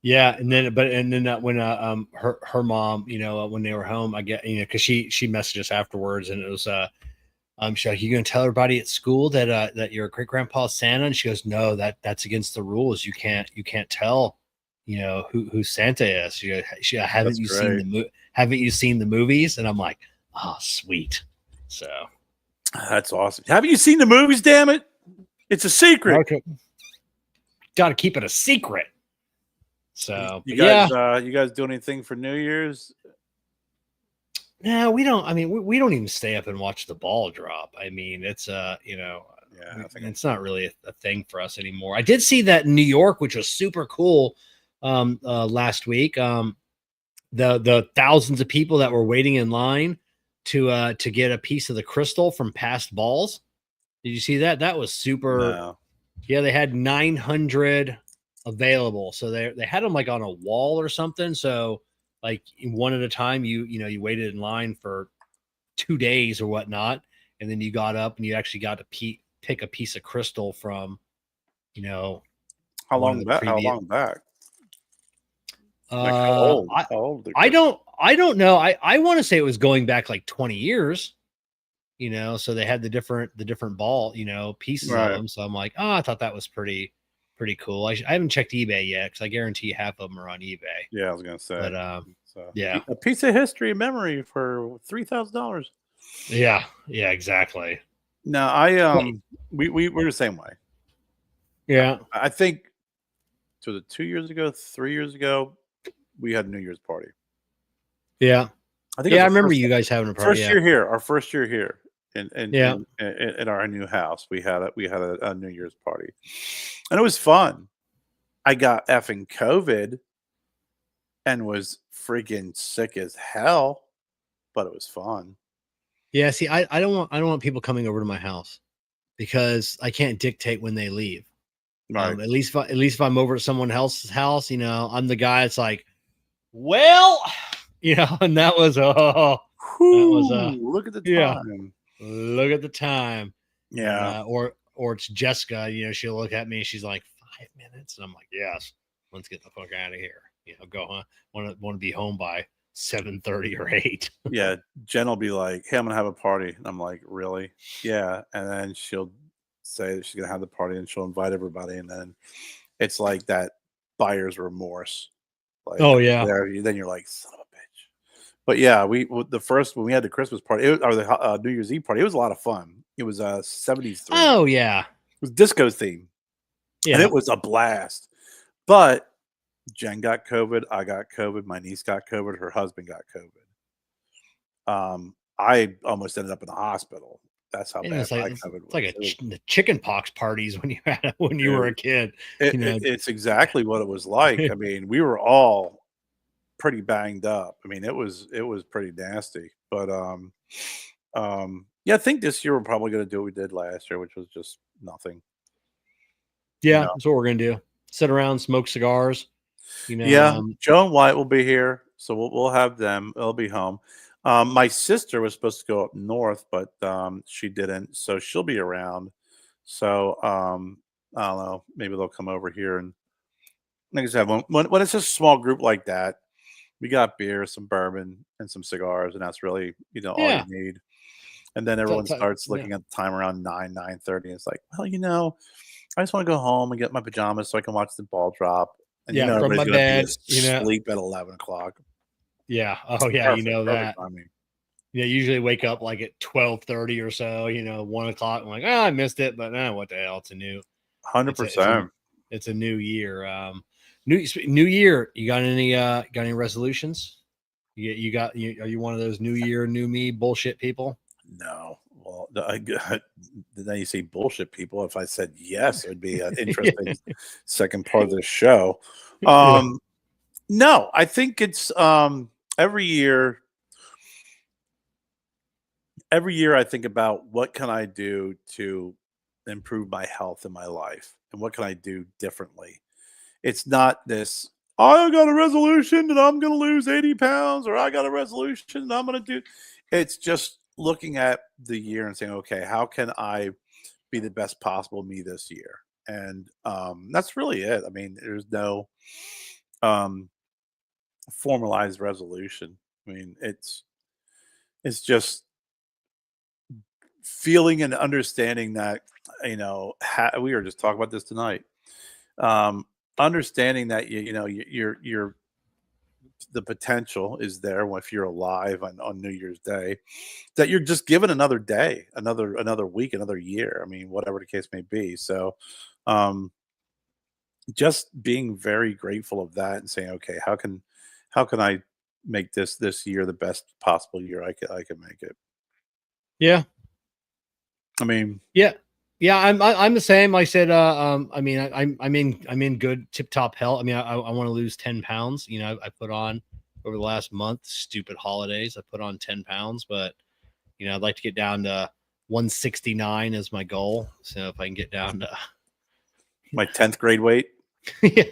Yeah, and then when her mom, when they were home, I get because she messaged us afterwards, and it was she's like, you gonna tell everybody at school that your great grandpa Santa? And she goes, no, that's against the rules. You can't tell, who Santa is. Haven't That's you great. haven't you seen the movies? And I'm like, oh, sweet. So That's awesome. Haven't you seen the movies? Damn it! It's a secret. okay. Got to keep it a secret. So you yeah. guys do anything for New Year's? No, we don't. I mean, we don't even stay up and watch the ball drop. I mean, it's it's not really a thing for us anymore. I did see that in New York, which was super cool last week. The thousands of people that were waiting in line to get a piece of the crystal from past balls. Did you see that? That was super. No. Yeah, they had 900 available, so they had them like on a wall or something. So like one at a time, you waited in line for 2 days or whatnot, and then you got up and you actually got to pick a piece of crystal from, how long back? Like how old? How old? I don't know. I want to say it was going back like 20 years. So they had the different ball, pieces of them. So I'm like, oh, I thought that was pretty cool. I haven't checked eBay yet because I guarantee half of them are on eBay. Yeah, I was gonna say. But yeah, a piece of history and memory for $3,000. Yeah, exactly. No, we're the same way. Yeah, I think was it 2 years ago, 3 years ago, we had a New Year's party. Yeah, I think I remember you guys having a party. First year here, our first year here, in our new house, we had a New Year's party, and it was fun. I got effing COVID and was freaking sick as hell, but it was fun. Yeah, see, I don't want people coming over to my house because I can't dictate when they leave. Right. At least if I'm over at someone else's house, I'm the guy. It's like, well, and that was look at the time. Look at the time. Yeah. Or it's Jessica. She'll look at me. She's like, 5 minutes, and I'm like, yes, let's get the fuck out of here. Go on. Want to be home by 7:30 or 8. Yeah, Jen will be like, hey, I'm gonna have a party, and I'm like, really? Yeah. And then she'll say that she's gonna have the party, and she'll invite everybody, and then it's like that buyer's remorse. Like, oh yeah. Then you're like, son of a bitch. But yeah, when we had the Christmas party, or the New Year's Eve party, it was a lot of fun. It was 73. Oh yeah. It was disco theme. Yeah. And it was a blast. But Jen got COVID. I got COVID. My niece got COVID. Her husband got COVID. I almost ended up in the hospital. That's how bad COVID was. It's like the chicken pox parties when you were a kid. It's exactly what it was like. I mean, we were all pretty banged up. I mean, it was pretty nasty. But yeah, I think this year we're probably going to do what we did last year, which was just nothing. Yeah, that's what we're going to do. Sit around, smoke cigars. Yeah, Joe and White will be here, so we'll have them. They'll be home. My sister was supposed to go up north, but she didn't, so she'll be around. So I don't know. Maybe they'll come over here, and like I said, when it's a small group like that, we got beer, some bourbon, and some cigars, and that's really all you need. And then everyone starts looking at the time around 9:30. It's like, well, I just want to go home and get my pajamas so I can watch the ball drop. And from my bed, sleep at 11 o'clock. Yeah. Oh yeah, perfect, that. Timing. Usually wake up like at 12:30 or so. 1 o'clock. I'm like, I missed it, but what the hell? It's a new 100%. It's a new year. New year. You got any resolutions? Are you one of those New Year, new me bullshit people? No. Well, then you say bullshit people. If I said yes, it would be an interesting second part of the show. No, I think it's every year every year I think about what can I do to improve my health in my life and what can I do differently. It's not this, I got a resolution and I'm going to lose 80 pounds, or I got a resolution and I'm going to do. It's just looking at the year and saying, okay, how can I be the best possible me this year? And that's really it. I mean, there's no um, formalized resolution. I mean, it's just feeling and understanding that, we were just talking about this tonight. Um, Understanding that you're the potential is there if you're alive on New Year's Day, that you're just given another day, another week, another year. I mean, whatever the case may be. So, um, just being very grateful of that and saying, okay, how can I make this year the best possible year I can make it. Yeah. I mean, Yeah. Yeah, I'm the same. Like I said, I mean, I'm in good tip top health. I mean, I want to lose 10 pounds. You know, I put on over the last month, stupid holidays. I put on 10 pounds, but I'd like to get down to 169 as my goal. So if I can get down to my 10th grade weight. yeah.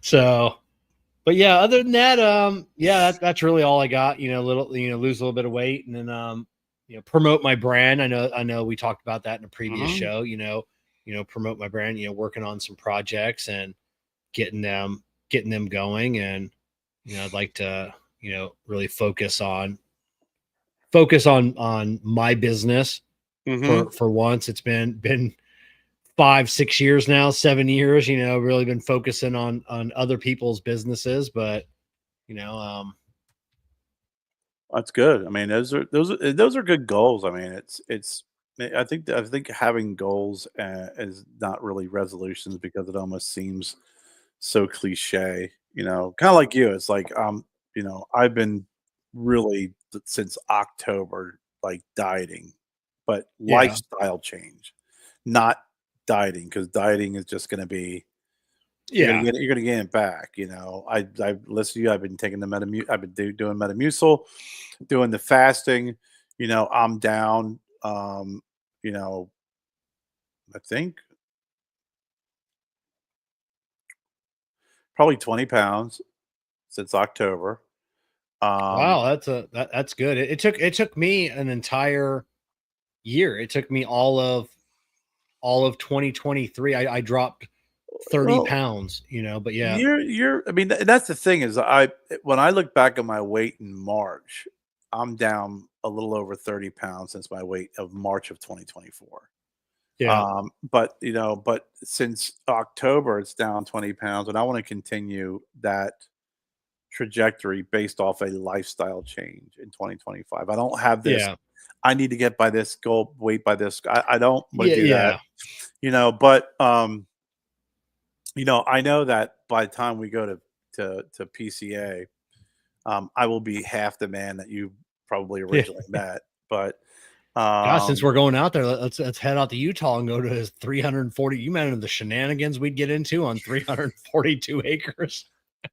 So, but yeah, other than that, yeah, that's really all I got. Lose a little bit of weight, and then promote my brand. I know we talked about that in a previous Mhm. show. Promote my brand. Working on some projects and getting them going, and I'd like to really focus on my business Mhm. for once. It's been 5-6 years now, 7 years. Really been focusing on other people's businesses, but you know, um, That's good. I mean, those are good goals. I mean, I think having goals is not really resolutions because it almost seems so cliche. Kind of like you. It's like I've been really since October like dieting, but yeah, lifestyle change, not dieting, because dieting is just going to be yeah, you're gonna get it back. I listen to you. I've been taking the I've been doing Metamucil, doing the fasting. I'm down. You know, I think probably 20 pounds since October. Um, wow, that's good. It took me an entire year. It took me all of 2023. I dropped 30 well, pounds. But yeah, I mean, that's the thing is when I look back at my weight in March, I'm down a little over 30 pounds since my weight of March of 2024. yeah, But since October, it's down 20 pounds, and I want to continue that trajectory based off a lifestyle change in 2025. I don't have this. yeah, I need to get by this goal, weight by this. I don't want yeah, to do that. yeah, But I know that by the time we go to PCA, I will be half the man that you probably yeah. originally met. But Gosh, since um, we're going out there, let's head out to Utah and go to his 340. You mentioned the shenanigans we'd get into on 342 acres.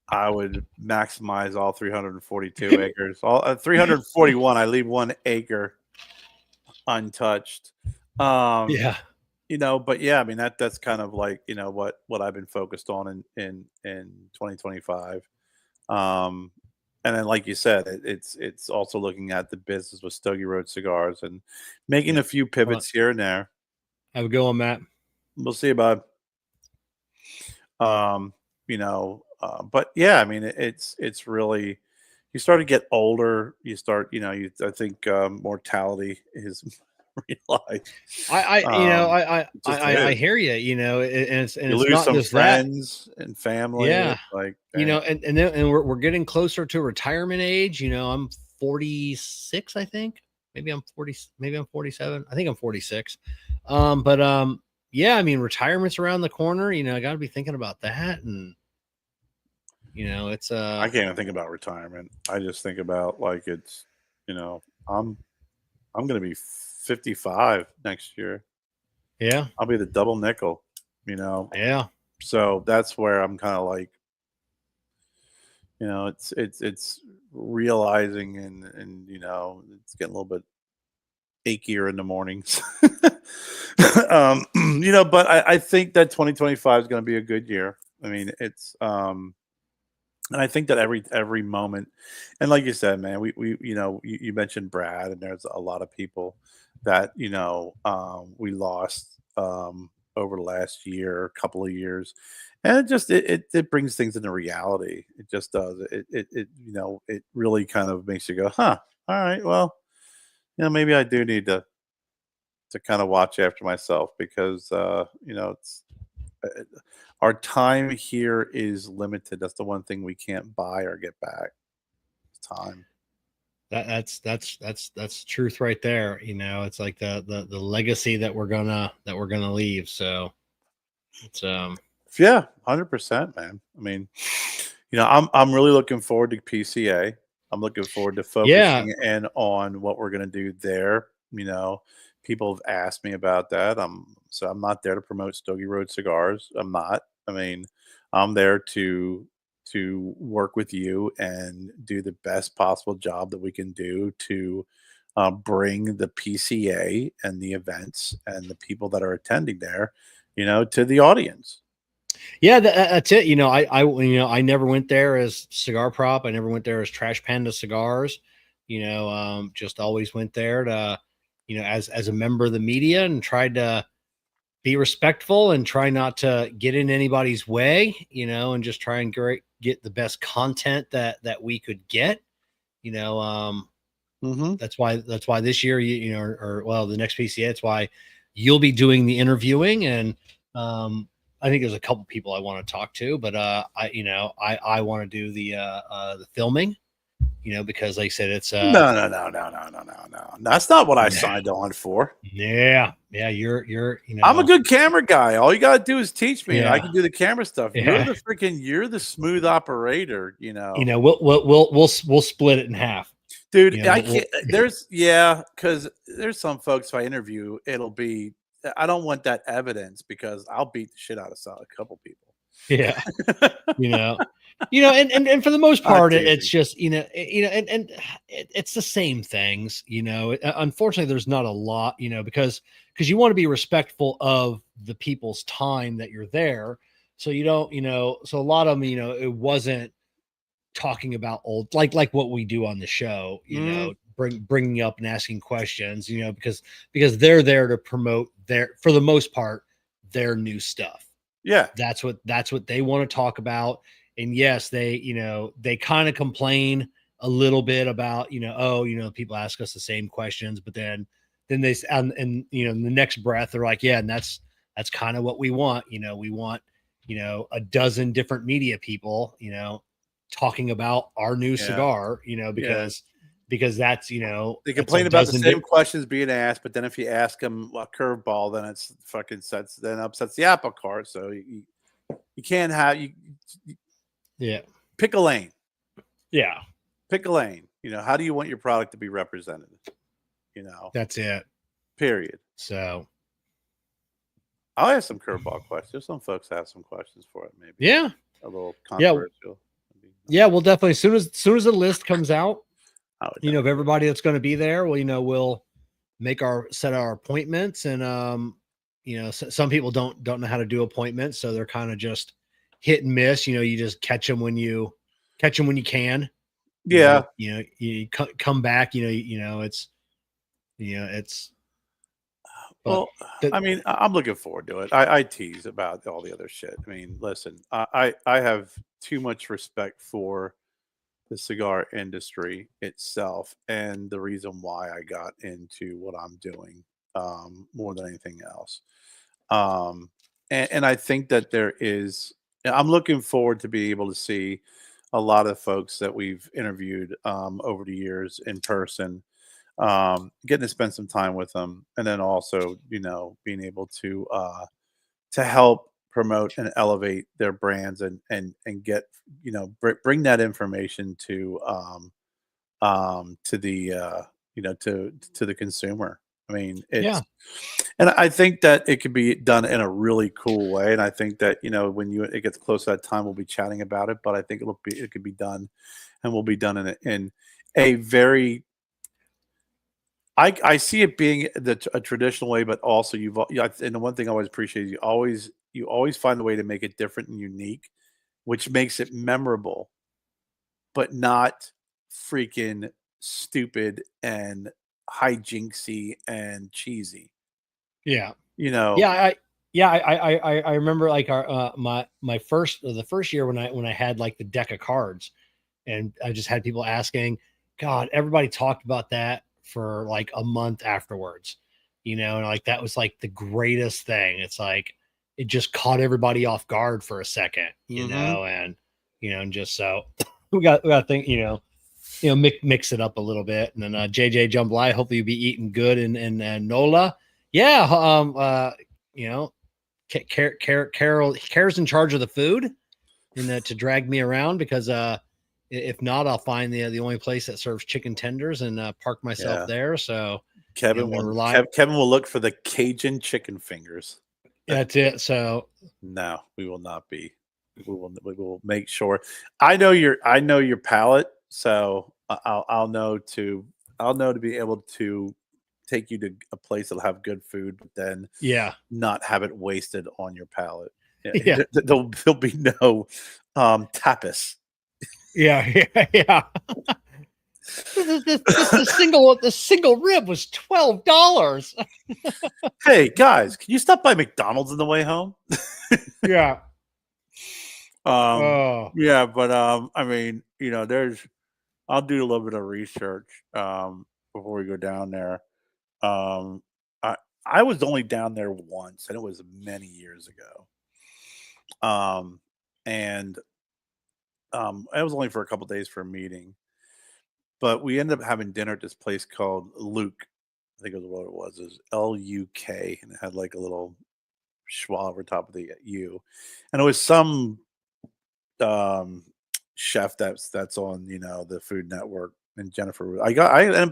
I would maximize all 342 acres. All 341, I leave 1 acre untouched. Um, Yeah, but yeah, I mean that's kind of like, what I've been focused on in 2025. Um, and then like you said, it's also looking at the business with Stogie Road Cigars and making yeah. a few Well, pivots here and there. have a good one, Matt. We'll see about but yeah, I mean it's really, you start to get older, you start, I think mortality is realized. I, I, you know, um I, I, it just I, I is. hear you. And You it's lose not some just that. friends and family. Yeah, It's like, dang. and we're getting closer to retirement age. I'm 46, I think. Maybe I'm 40. Maybe I'm 47. I think I'm 46. But yeah. I mean, retirement's around the corner. I got to be thinking about that, and it's I can't even think about retirement. I just think about like it's, you know, I'm I'm gonna be 55 next year. yeah, I'll be the double nickel. yeah, So that's where I'm kind of like, It's realizing, and it's getting a little bit achier in the mornings. But I think that 2025 is going to be a good year. I mean, and I think that every moment, and like you said, man, you mentioned Brad, and there's a lot of people that we lost over the last year, couple of years, and it brings things into reality. It just does. It really kind of makes you go, huh? All right, well, maybe I do need to kind of watch after myself because it's uh, our time here is limited. That's the one thing we can't buy or get back. It's time. That's truth right there. It's like the legacy that we're gonna leave. So it's Yeah, 100%, man. I mean, I'm really looking forward to PCA. I'm looking forward to yeah. focusing in on what we're gonna do there. People have asked me about that. I'm not there to promote Stogie Road cigars. I'm not. I mean, I'm there to work with you and do the best possible job that we can do to bring the PCA and the events and the people that are attending there, to the audience. Yeah, that's it. I never went there as cigar prop. I never went there as Trash Panda cigars. Just always went there to, as a member of the media, and tried to be respectful and try not to get in anybody's way. And just try and get the best content that we could get. You know, Hmm. that's why this year, or well, the next PCA, it's why you'll be doing the interviewing. And I think there's a couple people I want to talk to, but I want to do the filming, because like I said, it's No, no, no, no, no, no, no, no. That's not what I yeah, signed on for. yeah, you're I'm a good camera guy. All you gotta do is teach me, and I yeah, can do the camera stuff. yeah. You're the smooth operator. We'll split it in half. Dude, I We'll can't. Because there's some folks, if I interview, it'll be. I don't want that evidence because I'll beat the shit out of a couple people. yeah. you know and for the most I'm part, it's teasing. just and it's the same things. Unfortunately, there's not a lot, because you want to be respectful of the people's time that you're there, so you don't, so a lot of them, it wasn't talking about old, like what we do on the show, Mhm. bringing up and asking questions, because they're there to promote their, for the most part, their new stuff. Yeah, That's what they want to talk about. And yes, they kind of complain a little bit about, oh, people ask us the same questions, but then and in the next breath they're like, yeah, and that's kind of what we want. We want, a dozen different media people, talking about our new yeah, cigar, yeah. because that's, They that's a complain about the dozen same different. questions being asked, but then if you ask them a curveball, then it's fucking upsets the apple cart. So you can't have you Yeah. pick a lane. Yeah. Pick a lane. How do you want your product to be represented? You know, That's it. period. So I'll ask some curveball questions. Some folks have some questions for it, maybe yeah. a little Yeah. controversial. Maybe Yeah, we'll definitely, as soon as the list comes out, I would of never do everybody that's going to be there, well, we'll set our appointments. And some people don't know how to do appointments, so they're kind of just hit and miss. You just catch them when you can. it. Yeah. You come back. It's but Well, the I mean, I'm looking forward to it. I tease about all the other shit. I mean, listen, I have too much respect for the cigar industry itself and the reason why I got into what I'm doing more than anything else. Um, and I think that I'm looking forward to be able to see a lot of folks that we've interviewed over the years in person, getting to spend some time with them, and then also, being able to help promote and elevate their brands and get, bring that information to the to the consumer. I mean, Yeah. and I think that it could be done in a really cool way. And I think that, when it gets close to that time, we'll be chatting about it. But I think it could be done, and will be done in a very. I see it being a traditional way, but also and the one thing I always appreciate is you always find a way to make it different and unique, which makes it memorable, but not freaking stupid and hijinksy and cheesy. Yeah. You know, Yeah, I remember like our my first the first year when I had like the deck of cards, and I just had people asking, God, everybody talked about that for like a month afterwards, and like that was like the greatest thing. It's like it just caught everybody off guard for a second, hmm and just so we got to think, mix it up a little bit. And then JJ Jamblai, hopefully you'll be eating good and Nola. Yeah, you know, Carol's in charge of the food and to drag me around because if not, I'll find the only place that serves chicken tenders and park myself yeah. there. So Kevin I'm gonna will rely. Kevin will look for the Cajun chicken fingers. That's it. So No, we will not be. We will make sure. I know your palate, so I'll know to be able to take you to a place that'll have good food, but then yeah, not have it wasted on your palate. Yeah, yeah, there'll be no tapas. yeah, yeah, yeah. The single rib was $12. Hey guys, can you stop by McDonald's on the way home? Yeah. Um, Oh, yeah, but I mean, I'll do a little bit of research before we go down there. Um, I I was only down there once, and it was many years ago. And I was only for a couple days for a meeting, but we ended up having dinner at this place called Luke. I think it was what it was. It was LUK, and it had like a little schwa over top of the U, and it was some um, chef that's on the Food Network. And Jennifer, I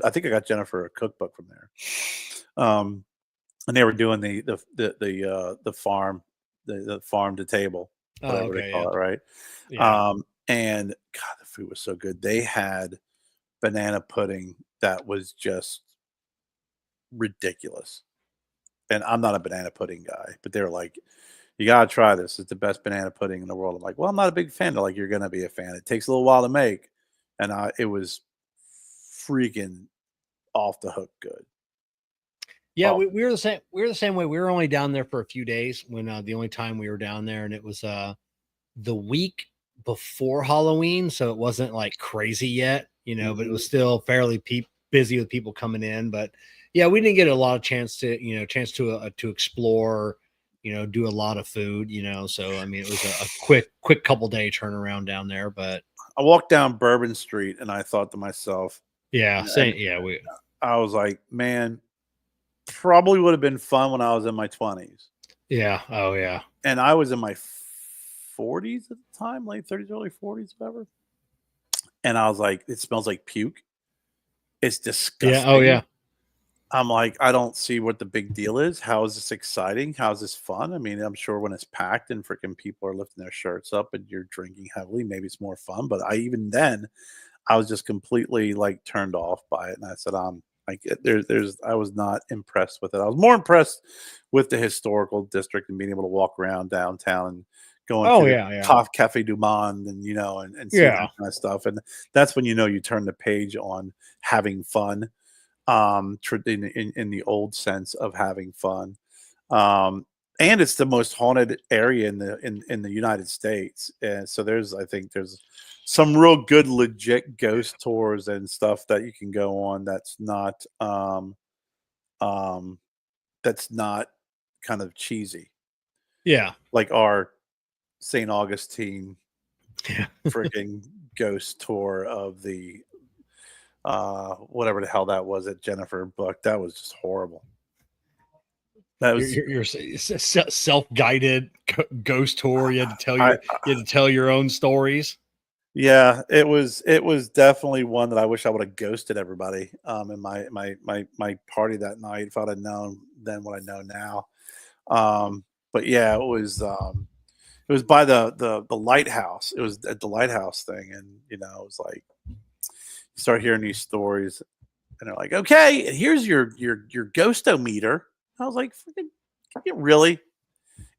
think I got Jennifer a cookbook from there. And they were doing the farm to table, oh, whatever they okay, yeah, call it, right? yeah, And God, the food was so good. They had banana pudding that was just ridiculous. And I'm not a banana pudding guy, but they were like, "You gotta try this. It's the best banana pudding in the world." I'm like, "Well, I'm not a big fan." They're like, "You're gonna be a fan. It takes a little while to make," and it was freaking off the hook good. yeah. Off. We were the same. We were the same way. We were only down there for a few days when the only time we were down there, and it was the week before Halloween, so it wasn't like crazy yet, but it Mhm. was still fairly busy with people coming in. But yeah, we didn't get a lot of chance to explore, do a lot of food, So I mean, it was a quick couple day turnaround down there, but I walked down Bourbon Street and I thought to myself, yeah, and same. Yeah, we I was like, "Man, probably would have been fun when I was in my 20s." yeah, oh yeah, And I was in my 40s at the time, late 30s, early 40s, whatever. And I was like, "It smells like puke. It's yeah, oh disgusting." yeah, I'm like, "I don't see what the big deal is. How is this exciting? How is this fun?" I mean, I'm sure when it's packed and freaking people are lifting their shirts up and you're drinking heavily, maybe it's more fun. But even then, I was just completely like turned off by it. And I said, like I was not impressed with it. I was more impressed with the historical district and being able to walk around downtown and going oh through the yeah, yeah, Cafe du Monde and and seeing yeah, that kind of stuff. And that's when you turn the page on having fun, in the old sense of having fun. Um, and it's the most haunted area in the United States. And so I think there's some real good legit ghost tours and stuff that you can go on um that's not kind of cheesy. yeah, Like our St. Augustine yeah. freaking ghost tour of the whatever the hell that was that Jennifer booked. That was just horrible. That was Your self guided ghost tour. You had to tell I your you had to tell your own stories. Yeah, it was definitely one that I wish I would have ghosted everybody in my party that night if I'd have known then what I know now. But yeah, it was by the lighthouse. It was at the lighthouse thing, and it was like you start hearing these stories, and they're like, "Okay, and here's your ghostometer." I was like, "Freaking really?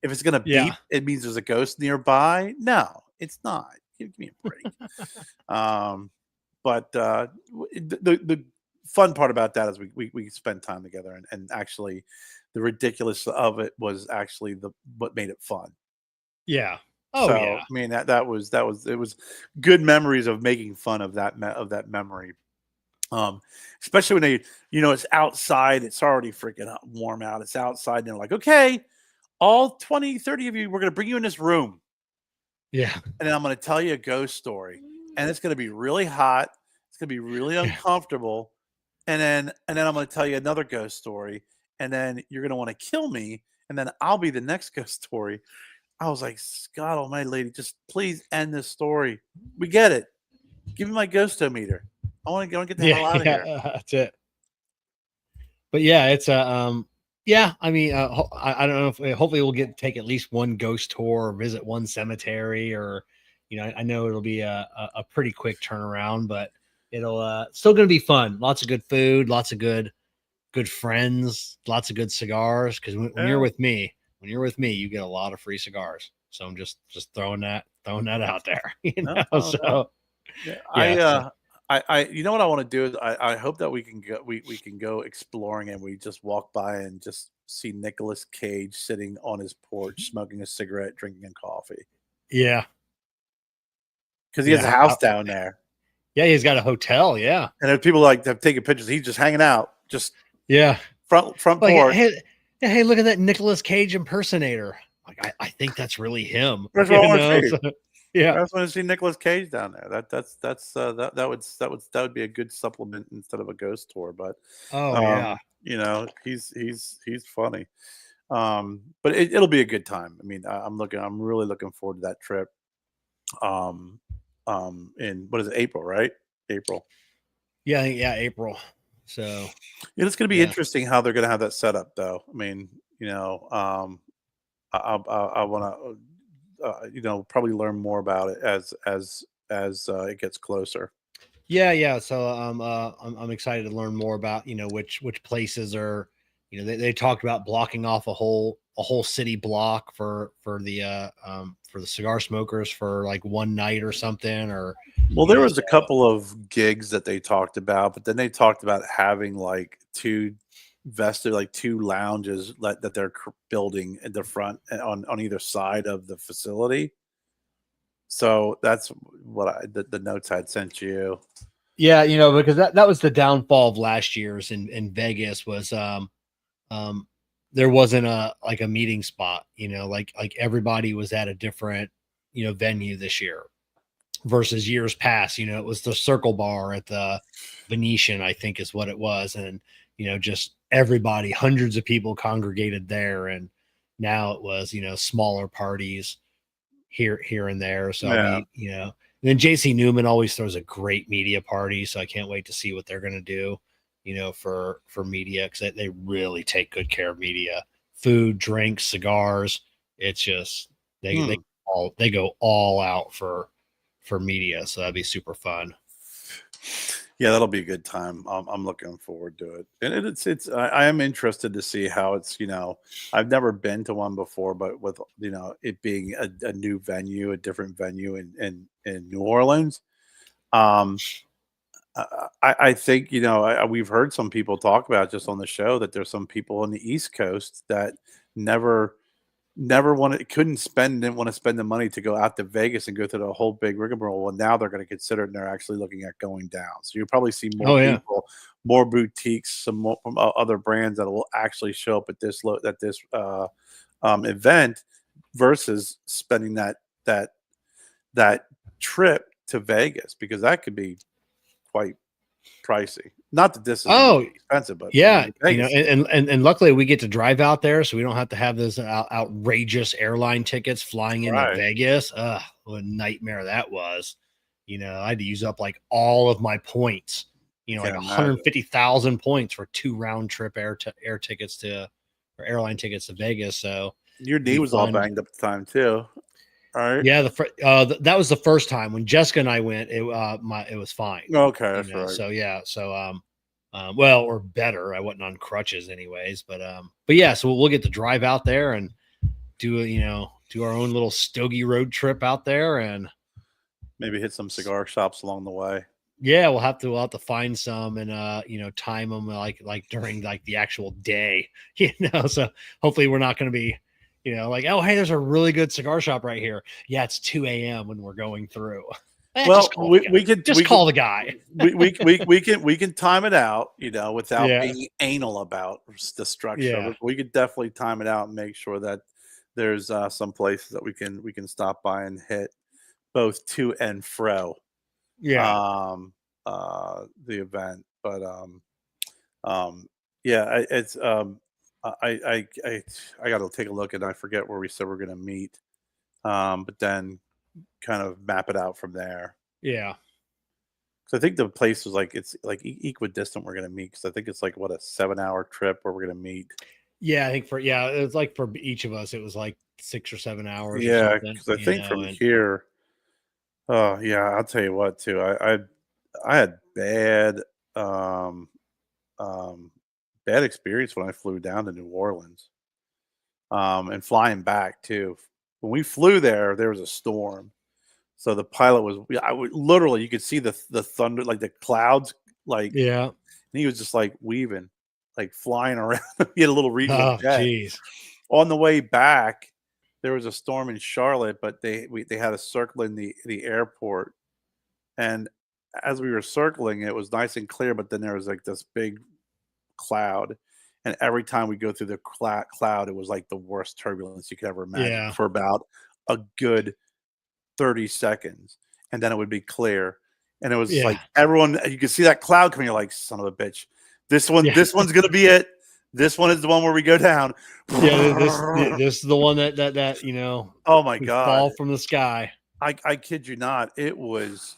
If it's gonna Yeah. beep, it means there's a ghost nearby? No, it's not. Give me a break." Um, but the fun part about that is we spend time together, and actually, the ridiculous of it was actually the what made it fun. Yeah. Oh So, yeah. I mean, it was good memories of making fun of of that memory. Especially when it's outside, it's already freaking warm out. It's outside, and they're like, okay, all 20, 30 of you, we're gonna bring you in this room, Yeah. and then I'm gonna tell you a ghost story. And it's gonna be really hot, it's gonna be really Yeah. uncomfortable, and then I'm gonna tell you another ghost story, and then you're gonna want to kill me, and then I'll be the next ghost story. I was like, "God almighty, lady, just please end this story. We get it. Give me my ghostometer. I wanna get the Yeah. hell out of here." Yeah. That's it. But yeah, it's a yeah. I mean, I don't know if hopefully we'll get take at least one ghost tour or visit one cemetery, or I know it'll be a pretty quick turnaround, but it'll still gonna be fun. Lots of good food, lots of good friends, lots of good cigars. Because when you're Yeah. with me, you get a lot of free cigars. So I'm just throwing that out there. No, no, no. So Yeah, yeah, so you know what I wanna do is I hope that we can go exploring and we just walk by and just see Nicolas Cage sitting on his porch smoking a cigarette, drinking a coffee yeah, because he has yeah. a house down there, Yeah, he's got a hotel. Yeah, and if people like have taken pictures, he's just hanging out, just yeah. front Like, porch. hey, look at that Nicolas Cage impersonator. Like, I think that's really him. That's what I wanna So, see. yeah. I just wanna see Nicolas Cage down there. That would be a good supplement instead of a ghost tour, but, Oh yeah. he's funny. But it'll be a good time. I mean, I'm really looking forward to that trip. Um, in what is it, April, right? April. Yeah, yeah, April. So Yeah, it's gonna be yeah. interesting how they're gonna have that set up, though. I mean, I wanna, probably learn more about it as it gets closer. Yeah, yeah. So I'm excited to learn more about which places are they talked about blocking off a whole city block for the cigar smokers for like one night or something, or Well, there was a so couple of gigs that they talked about, but then they talked about having like like two lounges that they're building in the front and on either side of the facility. So that's what the notes I'd sent you. yeah, because that was the downfall of last year's in Vegas was um there wasn't a meeting spot, like everybody was at a different venue this year versus years past. It was the Circle Bar at the Venetian, I think is what it was, and just everybody, hundreds of people congregated there, and now it was smaller parties here and there. So I'll Yeah. be and then JC Newman always throws a great media party, so I can't wait to see what they're going to do for media, because they really take good care of media, food, drinks, cigars. It's just they Hmm. they go all out for media, so that'd be super fun. Yeah, that'll be a good time. I'm looking forward to it, and I am interested to see how it's. I've never been to one before, but with it being a new venue, a different venue in New Orleans. Um, I think we've heard some people talk about just on the show that there's some people on the East Coast that never didn't want to spend the money to go out to Vegas and go through the whole big rigmarole. Well, now they're going to consider it, and they're actually looking at going down. So you'll probably see more Oh yeah. people, more boutiques, some more from other brands that will actually show up at this event versus spending that trip to Vegas, because that could be quite pricey. Not that this isn't going to Oh be expensive, but I yeah. mean, Vegas is And luckily we get to drive out there, so we don't have to have those outrageous airline tickets flying into right. Vegas. What a nightmare that was. I had to use up like all of my points. I Like can't imagine. 150,000 points for 2 round trip air tickets to or airline tickets to Vegas. So Your it'd knee be was all fun. banged up at the time too, right? Yeah, that was the first time when Jessica and I went. It was fine. Okay, that's right. So yeah, so well, or better. I wasn't on crutches anyways, but yeah, so we'll get to drive out there and do our own little stogie road trip out there, and Maybe hit some cigar shops along the way. yeah, we'll have to find some and time them like during like the actual day, So hopefully we're not going to be, like, oh hey, there's a really good cigar shop right here. Yeah, it's 2 a.m. when we're going through. Well, Just call the guy. Just we could call the guy. we can time it out, without Yeah, being anal about the structure of yeah, it. We could definitely time it out and make sure that there's some places that we can stop by and hit both to and fro yeah, um the event. But um yeah, it's I got to take a look, and I forget where we said we're going to meet. But then kind of map it out from there. yeah. So I think the place was like it's like equidistant. We're gonna meet because I think it's like what a 7 hour trip where we're gonna meet. Yeah, I think it was like for each of us, it was like 6 or 7 hours or Yeah, something, because I think from and here. Oh yeah, I'll tell you what too. I had um um bad experience when I flew down to New Orleans. And flying back too. When we flew there, there was a storm. So the pilot was I would literally you could see the thunder, like the clouds, like, yeah. and he was just like weaving, like flying around. He had a little regional Oh, jet. geez. On the way back, there was a storm in Charlotte, but they had a circle in the airport, and as we were circling, it was nice and clear, but then there was like this big cloud, and every time we go through the cloud, it was like the worst turbulence you could ever imagine Yeah, for about a good 30 seconds, and then it would be clear. And it was like yeah, everyone, you could see that cloud coming. You're like, son of a bitch. yeah, This one's gonna be it. This one is the one where we go down. yeah. This is the one that Oh my would god. fall from the sky. I kid you not. It was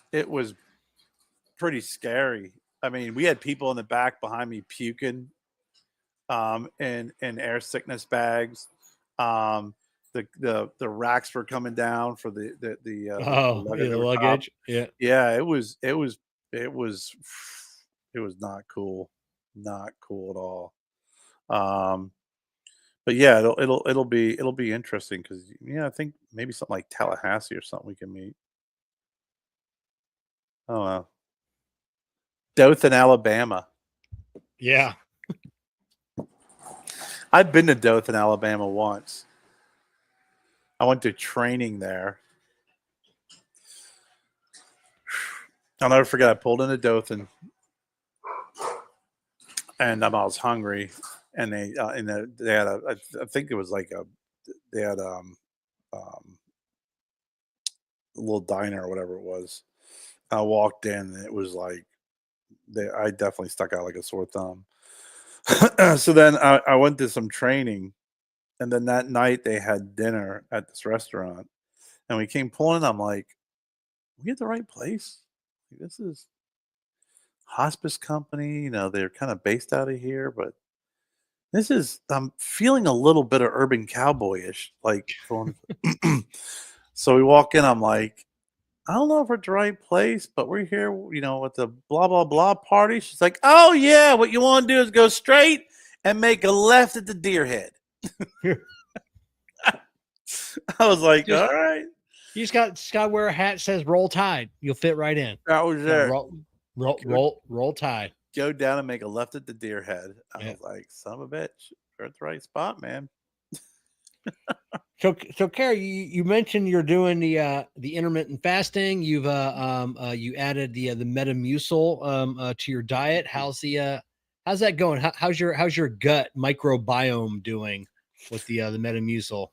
pretty scary. I mean, we had people in the back behind me puking in air sickness bags. Um the racks were coming down for the Oh, yeah, luggage the over top. luggage. Yeah, Yeah, it was it was not cool. Not cool at all. Um, but yeah, it'll be interesting because yeah, I think maybe something like Tallahassee or something we can meet. Oh wow. Dothan, Alabama. yeah, I've been to Dothan, Alabama once. I went to training there. I'll never forget. I pulled into Dothan, and I was hungry, and they had I think it was like they had um a little diner or whatever it was. I walked in, and it was like I definitely stuck out like a sore thumb. So then I went to some training, and then that night they had dinner at this restaurant, and we came pulling. I'm like, we at the right place? Like, this is hospice company. They're kind of based out of here, but this is. I'm feeling a little bit of urban cowboyish, like going. So we walk in. I'm like, I don't know if we're at the right place, but we're here, with the blah blah blah party. She's like, "Oh yeah, what you want to do is go straight and make a left at the deer head." I was like, just "All right, you just got to wear a hat that says "Roll Tide." You'll fit right in. that was Yeah, it. Go, roll Tide. go down and make a left at the deer head." I Yeah. was like, "Son of a bitch, you're at the right spot, man." So Carrie, you mentioned you're doing the intermittent fasting. You added the Metamucil to your diet. How's that going? How's your gut microbiome doing with the Metamucil?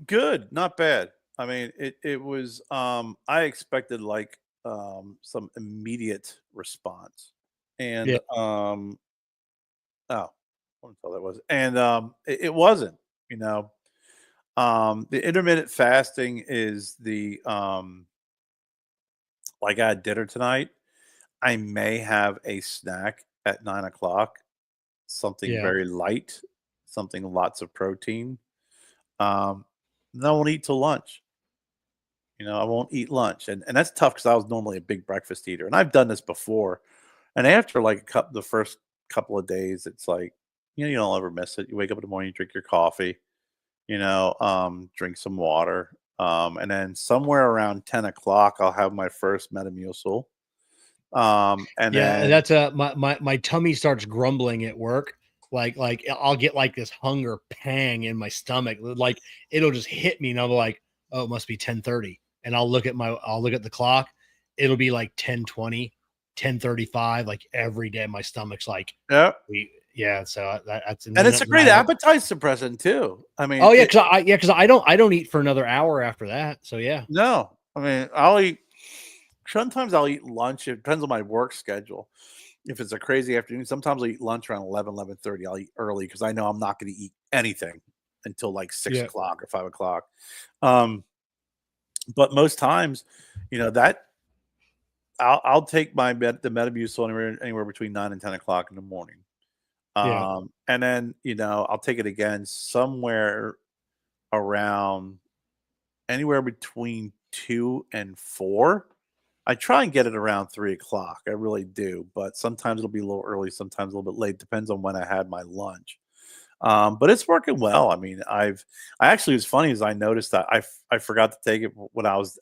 Good, not bad. I mean, it was. I expected like some immediate response, and Yeah, oh, what the hell that was, and it wasn't. You know, the intermittent fasting is like I had dinner tonight, I may have a snack at 9 o'clock, something Yeah. very light, something lots of protein. Um, then I won't eat till lunch. I won't eat lunch, and that's tough because I was normally a big breakfast eater, and I've done this before. And after like the first couple of days, it's like you don't ever miss it. You wake up in the morning, you drink your coffee, drink some water, and then somewhere around 10 o'clock, I'll have my first Metamucil, and Yeah, then that's my tummy starts grumbling at work. Like I'll get like this hunger pang in my stomach. Like it'll just hit me and I'll be like, oh, it must be 10:30. And I'll look at the clock. It'll be like 10:20, 10:35. Like every day my stomach's like, yeah, yeah, so that's and and then, it's a then I great don't. appetite suppressant too. I mean, Oh yeah, because I don't eat for another hour after that. So yeah. no, I mean, I'll eat. Sometimes I'll eat lunch. It depends on my work schedule. If it's a crazy afternoon, sometimes I'll eat lunch around 11:30. I'll eat early because I know I'm not going to eat anything until like six Yeah. o'clock or 5 o'clock. Um, but most times, that I'll take the Metamucil anywhere between 9 and 10 o'clock in the morning. Yeah. And then I'll take it again somewhere around anywhere between 2 and 4. I try and get it around 3 o'clock. I really do, but sometimes it'll be a little early, sometimes a little bit late. Depends on when I had my lunch. But it's working well. I mean, I actually, it's funny is I noticed that I forgot to take it when I was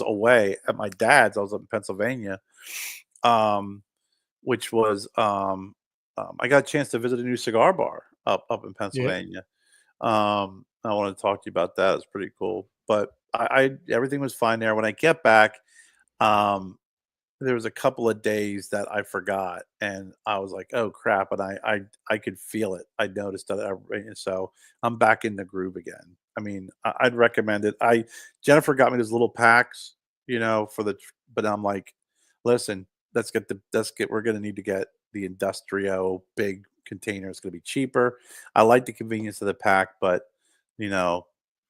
away at my dad's. I was up in Pennsylvania, um, which was I got a chance to visit a new cigar bar up in Yeah. Pennsylvania. I wanted to talk to you about that. It's pretty cool. But I everything was fine there. When I get back, um, there was a couple of days that I forgot, and I was like, "Oh crap!" And I could feel it. I noticed that. So I'm back in the groove again. I mean, I'd recommend it. I Jennifer got me those little packs, but I'm like, listen, we're gonna need to get the industrial big container. It's gonna be cheaper. I like the convenience of the pack, but you know,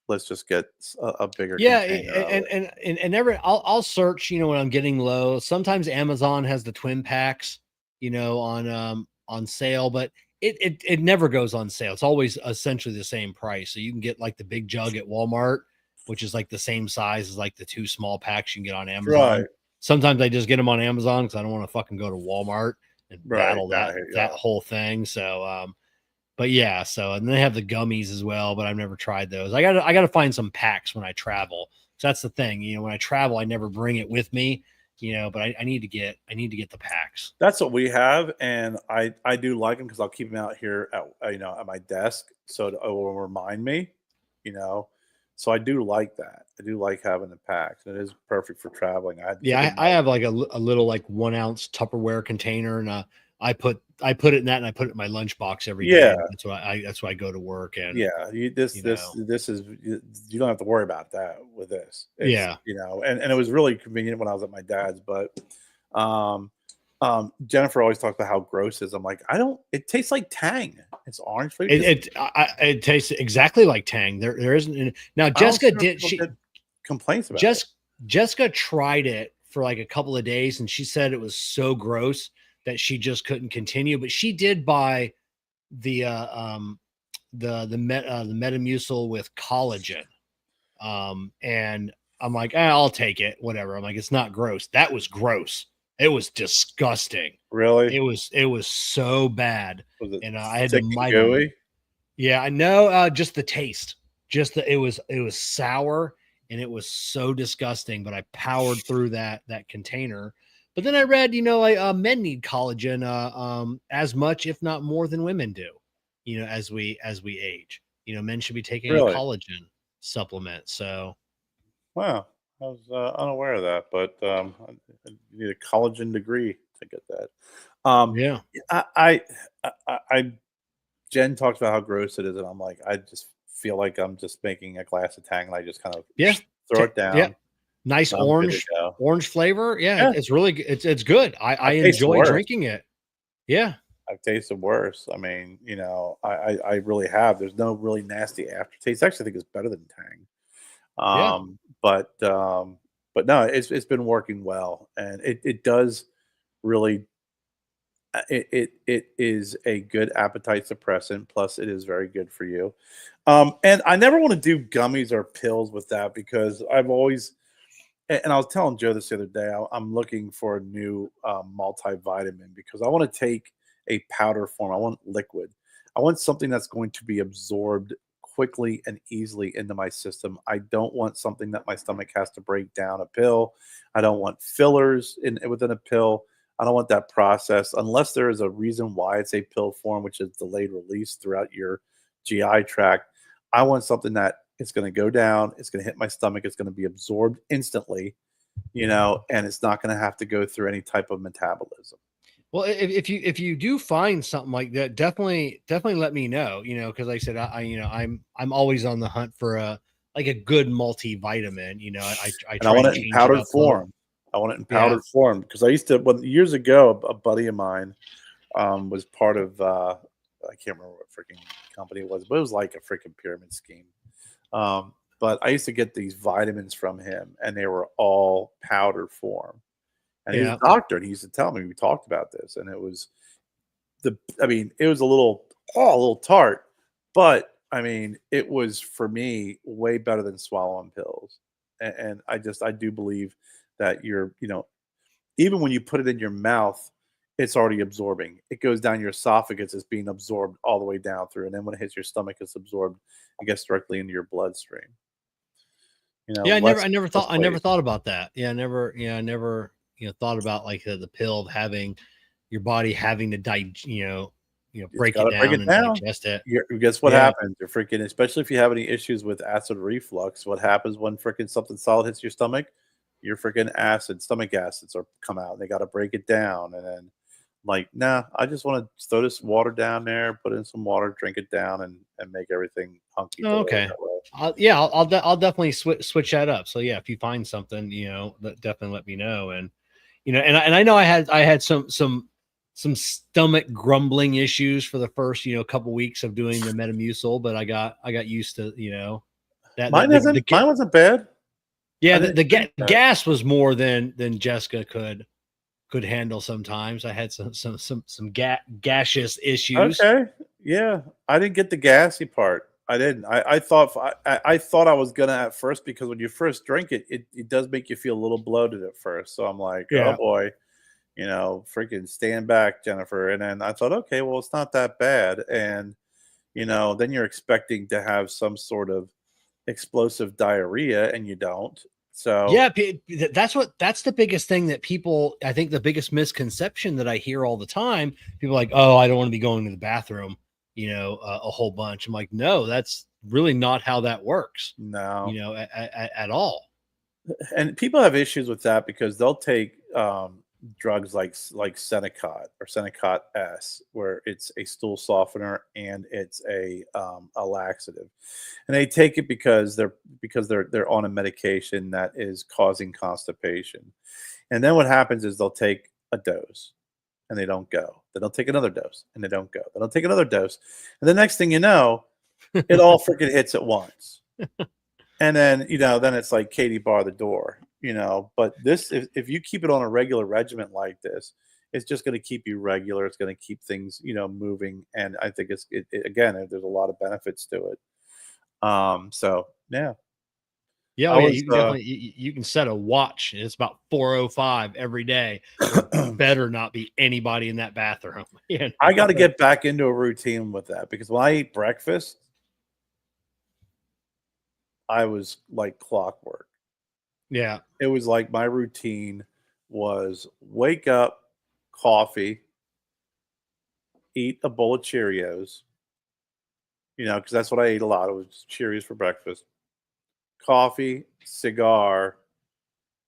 let's just get a bigger Yeah, container of it. and every I'll search, when I'm getting low. Sometimes Amazon has the twin packs, on sale, but it never goes on sale. It's always essentially the same price. So you can get like the big jug at Walmart, which is like the same size as like the two small packs you can get on Amazon. Right, Sometimes I just get them on Amazon because I don't want to fucking go to Walmart and right. battle No, that I hear that you. whole thing. So but yeah, so and they have the gummies as well, but I've never tried those. I gotta find some packs when I travel. So that's the thing. When I travel, I never bring it with me, but I need to get the packs. That's what we have, and I do like them because 'cause I'll keep them out here at my desk, so it will remind me, you know? So I do like that. I do like having the packs. It is perfect for traveling. I had to take a Yeah, I note. have like a little like 1 ounce Tupperware container, and I put it in that, and I put it in my lunchbox every day. Yeah, And that's why I go to work, and yeah, you know, this is you don't have to worry about that with this. It's, yeah. and it was really convenient when I was at my dad's, but, um, Jennifer always talks about how gross it is. I'm like, "I don't it tastes like Tang." It's orange flavored. It tastes exactly like Tang. There isn't now. I don't Jessica see why did people she get complaints about it. just Jessica tried it for like a couple of days and she said it was so gross that she just couldn't continue. But she did buy the the Metamucil with collagen. And I'm like, I'll take it, whatever. I'm like, it's not gross. That was gross. It was disgusting. Really? It was so bad. Was it And I had to thick and my gooey? yeah, I know. Just the taste, it was sour and it was so disgusting. But I powered through that container. But then I read, men need collagen as much, if not more, than women do. As we age, men should be taking a Really? collagen supplement. So Wow. I was, unaware of that, but, you need a collagen degree to get that. Um, yeah, I I I Jen talks about how gross it is, and I'm like, I just feel like I'm just making a glass of Tang, and I just kind of yeah, throw it yeah. down, Nice and I'm good to orange go. orange flavor. Yeah, Yeah, it's really it's good. I I've tasted enjoy worse. drinking it. Yeah, I've tasted worse. I mean, I really have. There's no really nasty aftertaste. Actually, I think it's better than Tang. yeah. Um, but, um, But no, it's been working well, and it does really. It is a good appetite suppressant. Plus, it is very good for you. And I never want to do gummies or pills with that because I've always and I was telling Joe this the other day. I'm looking for a new multivitamin because I want to take a powder form. I want liquid. I want something that's going to be absorbed quickly and easily into my system. I don't want something that my stomach has to break down a pill. I don't want fillers in within a pill. I don't want that process unless there is a reason why it's a pill form, which is delayed release throughout your GI tract. I want something that it's going to go down, it's going to hit my stomach, it's going to be absorbed instantly, and it's not going to have to go through any type of metabolism. Well, if you do find something like that, definitely let me know. Because like I said, I'm always on the hunt for a good multivitamin. I And I try want and it in change it powdered up a little. form. I want it in Yeah, powdered form because I used to, years ago, a buddy of mine was part of, I can't remember what freaking company it was, but it was like a freaking pyramid scheme. But I used to get these vitamins from him, and they were all powder form. And he was yeah, a doctor, and he used to tell me, we talked about this, and it was it was a little tart, but I mean, it was for me way better than swallowing pills. And I do believe that even when you put it in your mouth, it's already absorbing. It goes down your esophagus, it's being absorbed all the way down through, and then when it hits your stomach, it's absorbed and gets directly into your bloodstream. yeah. I never, Less I never less thought, I never waste. thought about that. I never, thought about like the pill of having your body having to It's break it gotta break down it and down. digest it. Guess what Yeah. happens? You're freaking especially if you have any issues with acid reflux, what happens when freaking something solid hits your stomach? Your freaking stomach acids are come out. They gotta break it down, and then, like, "Nah, I just wanna throw this water down there, put in some water, drink it down, and make everything hunky Oh, dory okay. that way." Yeah, I'll definitely switch that up. So yeah, if you find something, definitely let me know. And and I know I had some stomach grumbling issues for the first couple weeks of doing the Metamucil, but I got used to that Mine wasn't bad. I yeah, didn't the drink that. gas was more than Jessica could handle. Sometimes I had some gaseous issues. Okay. Yeah. I didn't get the gassy part. I didn't. I thought I was gonna at first because when you first drink it, it does make you feel a little bloated at first. So I'm like, oh Yeah. boy, freaking stand back, Jennifer. And then I thought, okay, well, it's not that bad. And then you're expecting to have some sort of explosive diarrhea, and you don't. So Yeah, that's the biggest thing that people, I think the biggest misconception that I hear all the time. People are like, "Oh, I don't want to be going to the bathroom, a whole bunch." I'm like, "No, that's really not how that works, no. at all." And people have issues with that because they'll take drugs like Senecot or Senecot S, where it's a stool softener and it's a laxative, and they take it because they're on a medication that is causing constipation. And then what happens is they'll take a dose and they don't go. Then they'll take another dose and they don't go. Then they'll take another dose, and the next thing you know, it all freaking hits at once. And then, then it's like Katie bar the door. But this, if you keep it on a regular regiment like this, it's just going to keep you regular. It's going to keep things, moving. And I think again, there's a lot of benefits to it. So yeah, Yeah, oh I yeah, was, you can definitely you can set a watch. And it's about 4:05 every day. There better not be anybody in that bathroom. I got to get back into a routine with that because when I eat breakfast, I was like clockwork. Yeah. It was like my routine was wake up, coffee, eat a bowl of Cheerios, because that's what I ate a lot. It was Cheerios for breakfast, coffee, cigar,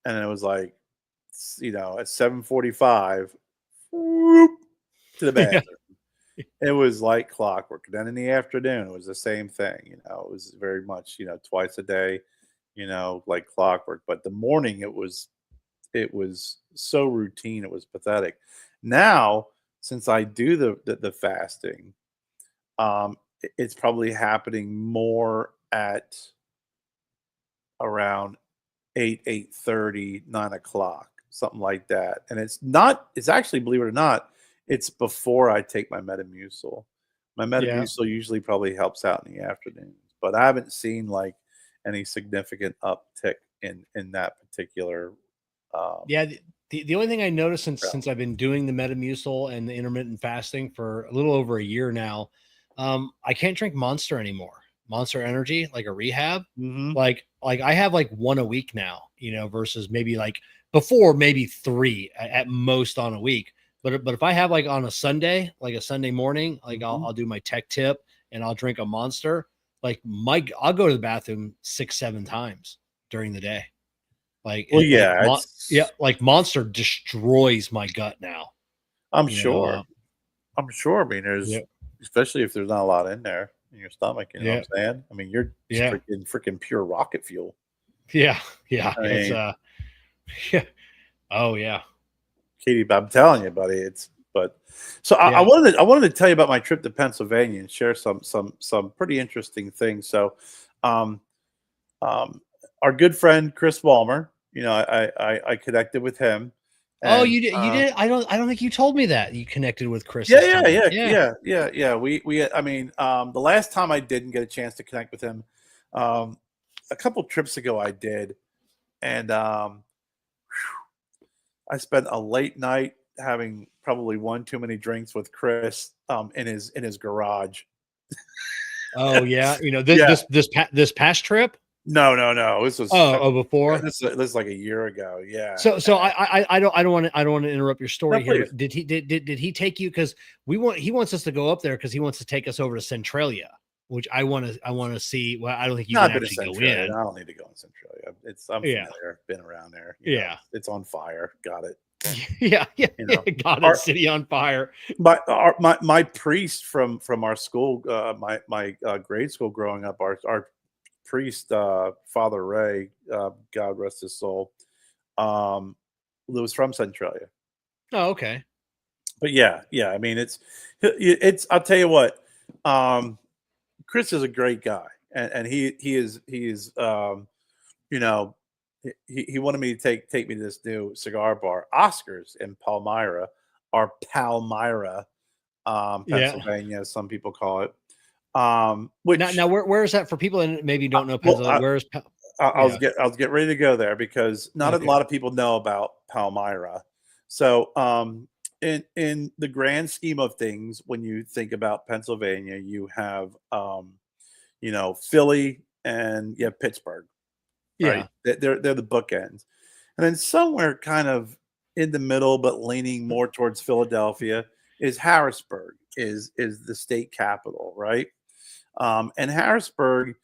and it was like, at 7:45, whoop, to the Yeah. bathroom. It was like clockwork. Then in the afternoon, it was the same thing. It was very much, twice a day, like clockwork. But the morning, it was so routine. It was pathetic. Now, since I do the fasting, it's probably happening more at around 8:30, 9 o'clock, something like that. And it's actually, believe it or not, it's before I take my Metamucil. My Yeah. Metamucil usually probably helps out in the afternoons, but I haven't seen like any significant uptick in that particular um Yeah, the only thing I noticed since realm. I've been doing the Metamucil and the intermittent fasting for a little over a year now, I can't drink Monster anymore. Monster Energy, like a rehab, Mhm. like I have like one a week now, versus maybe like before maybe three at most on a week. But if I have like on a Sunday, like a Sunday morning, like I'll Mhm. I'll do my tech tip and I'll drink a Monster. Like I'll go to the bathroom 6 7 times during the day. Like Well, it yeah, yeah, it's like Monster destroys my gut now, I'm you know, sure. I'm sure. I mean, yeah, especially if there's not a lot in there in your stomach, you know what yeah, I'm saying? I mean, you're yeah, freaking pure rocket fuel. yeah, yeah, I it's, mean, yeah. Oh, yeah, Katie, I'm telling you, buddy, it's but so I yeah. wanted to tell you about my trip to Pennsylvania and share some pretty interesting things. So, um, um, our good friend Chris Walmer, I connected with him, Oh, and you did? I don't think you told me that you connected with Chris yeah, this yeah, time. yeah, Yeah. yeah, yeah, yeah. I mean, the last time I didn't get a chance to connect with him, um, a couple trips ago I did, and I spent a late night having probably one too many drinks with Chris in his garage. Oh, yeah, Yeah, this past trip? no, no, no. This was Before? this is like a year ago. Yeah, So I don't wanna interrupt your no, story here, please. but did he take you? Because he wants us to go up there because he wants to take us over to Centralia, which I wanna see. Well, I don't think you No, can I've been to actually go Centralia. in. I don't need to go in Centralia. I'm Yeah, familiar. Been around there. yeah. It's on fire. Got it. Yeah, yeah, You yeah, know, got it, our city on fire. my priest from our school, my grade school growing up, our priest, Father Ray, God rest his soul, um, was from Centralia. Oh, okay. But yeah, yeah, I mean, it's. I'll tell you what, um, Chris is a great guy, and he is you know he wanted me to take me to this new cigar bar, Oscars in Palmyra, or Palmyra, Yeah. Pennsylvania, as some people call it. Now Which where is that for people that maybe don't know well, Pennsylvania? Where is yeah. I was get ready to go there because not a Okay. lot of people know about Palmyra. So, in the grand scheme of things, when you think about Pennsylvania, you have Philly and you have Pittsburgh, right? Yeah. They're the bookends, and then somewhere kind of in the middle, but leaning more towards Philadelphia, is Harrisburg, is the state capital, right? And Harrisburg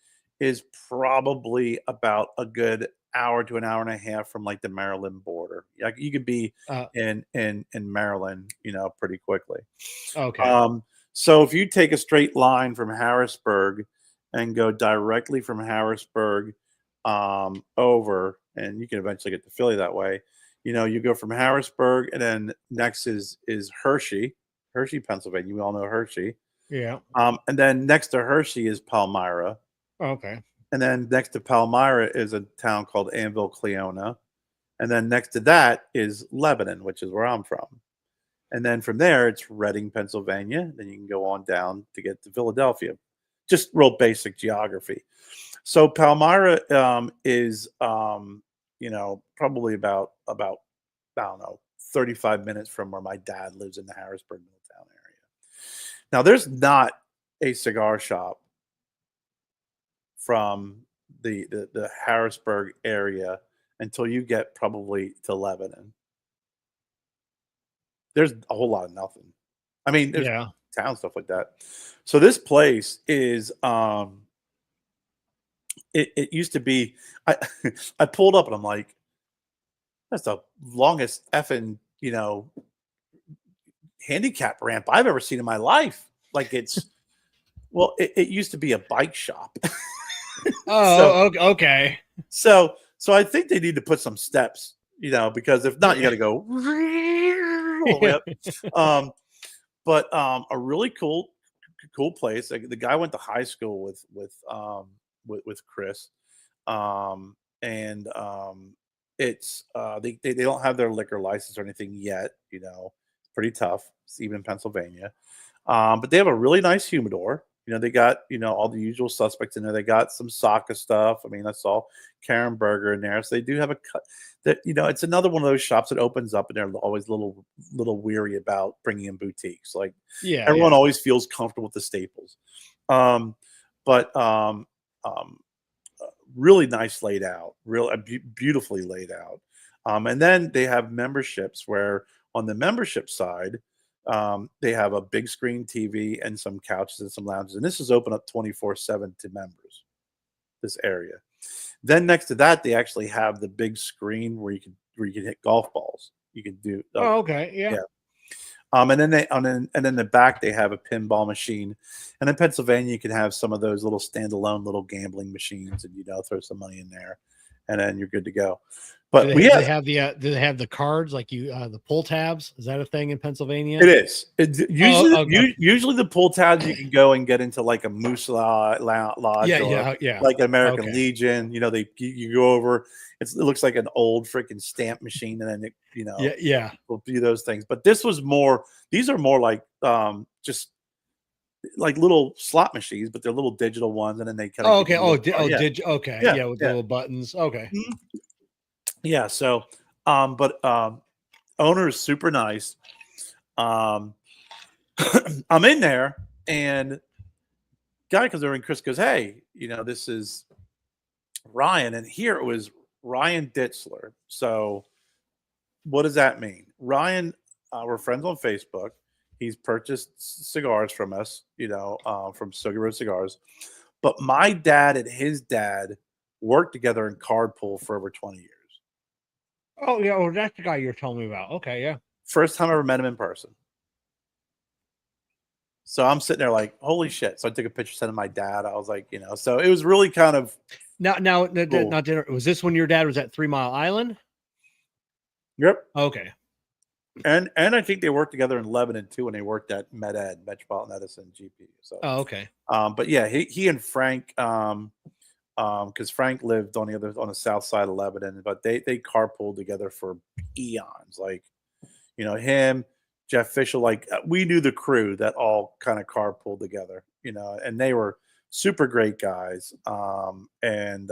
is probably about a good hour to an hour and a half from like the Maryland border. Like you could be Uh, in Maryland, pretty quickly. okay. Um, so if you take a straight line from Harrisburg and go directly from Harrisburg over, and you can eventually get to Philly that way. You go from Harrisburg, and then next is Hershey, Pennsylvania. We all know Hershey. Yeah. And then next to Hershey is Palmyra. Okay. And then next to Palmyra is a town called Anvil Cleona. And then next to that is Lebanon, which is where I'm from. And then from there, it's Reading, Pennsylvania. Then you can go on down to get to Philadelphia. Just real basic geography. So Palmyra is, probably about I don't know 35 minutes from where my dad lives in the Harrisburg Middletown area. Now, there's not a cigar shop from the Harrisburg area until you get probably to Lebanon. There's a whole lot of nothing. I mean, there's Yeah. town stuff like that. So this place is it used to be I I pulled up and I'm like, that's the longest effing, handicap ramp I've ever seen in my life. Like it used to be a bike shop. So Okay. so I think they need to put some steps, because if not, you got to go all the way Yeah. up. Um, but a really cool place. Like, the guy went to high school with Chris. and it's they don't have their liquor license or anything yet. It's pretty tough, it's even in Pennsylvania. But they have a really nice humidor. They got all the usual suspects in there. They got some Saka stuff. I mean, I saw Karen Burger in there, so they do have a cut. That it's another one of those shops that opens up, and they're always little weary about bringing in boutiques. Like Yeah, everyone yeah. always feels comfortable with the staples. Um, but um, really nice laid out, beautifully laid out. And then they have memberships where on the membership side, they have a big screen TV and some couches and some lounges. And this is open up 24/7 to members, this area. Then next to that, they actually have the big screen where you can hit golf balls. You can do Oh, okay. Yeah. yeah. And then the back they have a pinball machine, and in Pennsylvania you can have some of those little standalone little gambling machines, and throw some money in there, and then you're good to go. But we Do have they have do they have the cards like the pull tabs? Is that a thing in Pennsylvania? it is Oh, okay. usually the pull tabs you can go and get into like a Moose Lodge Yeah, or yeah, yeah. like American Okay. Legion. You go over. It looks like an old freaking stamp machine, and then Yeah, yeah. will be those things. But this was more. These are more like just like little slot machines, but they're little digital ones, and then they kind of Oh, give okay. you a little card. Yeah, Did you? Okay. yeah, Yeah, with the yeah, little buttons. Okay. mhm, yeah. So, but owner is super nice. Um, I'm in there, and guy comes over, and Chris goes, "Hey, this is Ryan," and here it was Ryan Ditzler. So, what does that mean? Ryan, we're friends on Facebook. He's purchased cigars from us, from Sugar Road Cigars. But my dad and his dad worked together in carpool for over 20 years. Oh, yeah. Oh, that's the guy you're telling me about. Okay. Yeah. First time I ever met him in person. So I'm sitting there like, holy shit. So I took a picture, sent to my dad. I was like, so it was really kind of cool. Now, was this when your dad was at 3 Mile Island? Yep. Okay. And I think they worked together in Lebanon too when they worked at Metropolitan Edison GP. So Oh, okay. but yeah, he and Frank because Frank lived on the south side of Lebanon, but they carpooled together for eons. Like, him, Jeff Fischel, like we knew the crew that all kind of carpooled together, and they were super great guys. And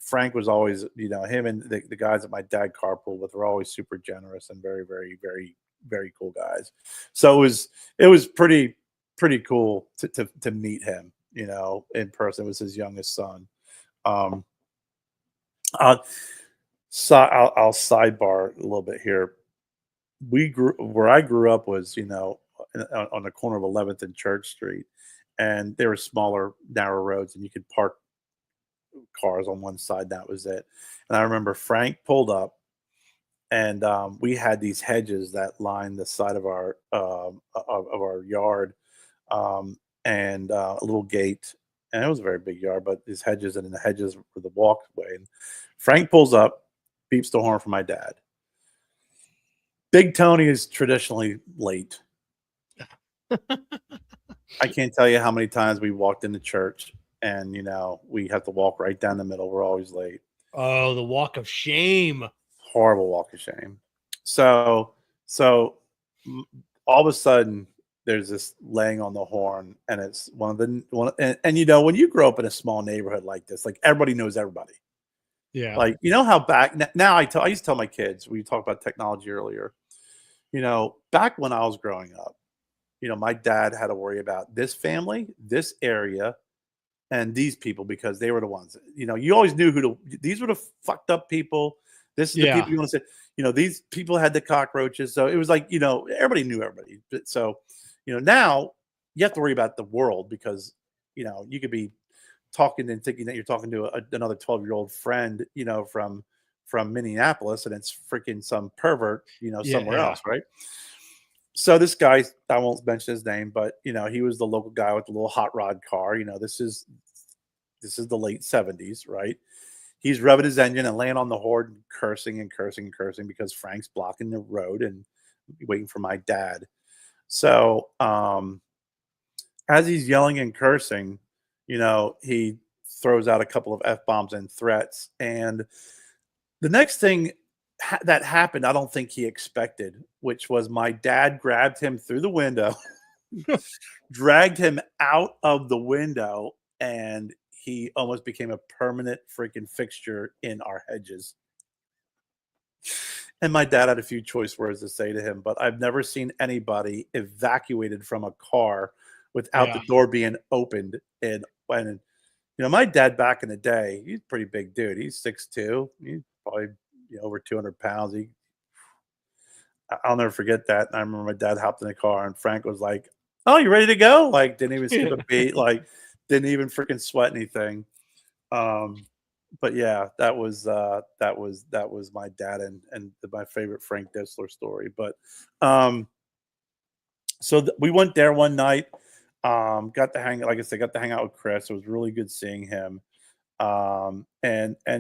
Frank was always, him and the guys that my dad carpooled with were always super generous and very, very, very, very cool guys. So it was pretty cool to meet him, in person. It was his youngest son. Um, uh, so I'll sidebar a little bit here. Where I grew up was, on the corner of 11th and Church Street, and there were smaller, narrow roads, and you could park cars on one side. That was it. And I remember Frank pulled up, and we had these hedges that lined the side of our yard, and a little gate. And it was a very big yard, but these hedges, and in the hedges were the walkway. And Frank pulls up, beeps the horn for my dad. Big Tony is traditionally late. I can't tell you how many times we walked into church and we have to walk right down the middle. We're always late. Oh, the walk of shame. Horrible walk of shame. So all of a sudden there's this laying on the horn, and it's and when you grow up in a small neighborhood like this, like everybody knows everybody. Yeah. Like, how back now I used to tell my kids, we talked about technology earlier, back when I was growing up, my dad had to worry about this family, this area, and these people because they were the ones. You always knew these were the fucked up people. This is the Yeah. people you want to say. These people had the cockroaches. So it was like, everybody knew everybody. But so, now you have to worry about the world because, you could be talking and thinking that you're talking to another 12-year-old friend, from Minneapolis, and it's freaking some pervert, somewhere Yeah. else, right? So this guy, I won't mention his name, but he was the local guy with the little hot rod car. This is the late 70s, right? He's revving his engine and laying on the horn, and cursing and cursing and cursing because Frank's blocking the road and waiting for my dad. So as he's yelling and cursing, he throws out a couple of f-bombs and threats. And the next thing that happened, I don't think he expected, which was my dad grabbed him through the window, dragged him out of the window, and he almost became a permanent freaking fixture in our hedges. And my dad had a few choice words to say to him, but I've never seen anybody evacuated from a car without the Yeah. door being opened. And my dad back in the day, he's a pretty big dude. He's 6'2". He's probably over 200 pounds. I'll never forget that. And I remember my dad hopped in the car and Frank was like, "Oh, you ready to go?" Like, didn't even skip a beat. Like, didn't even freaking sweat anything. Um, but yeah, that was my dad and my favorite Frank Disler story. But um, we went there one night. Got to like I said, got to hang out with Chris. It was really good seeing him. And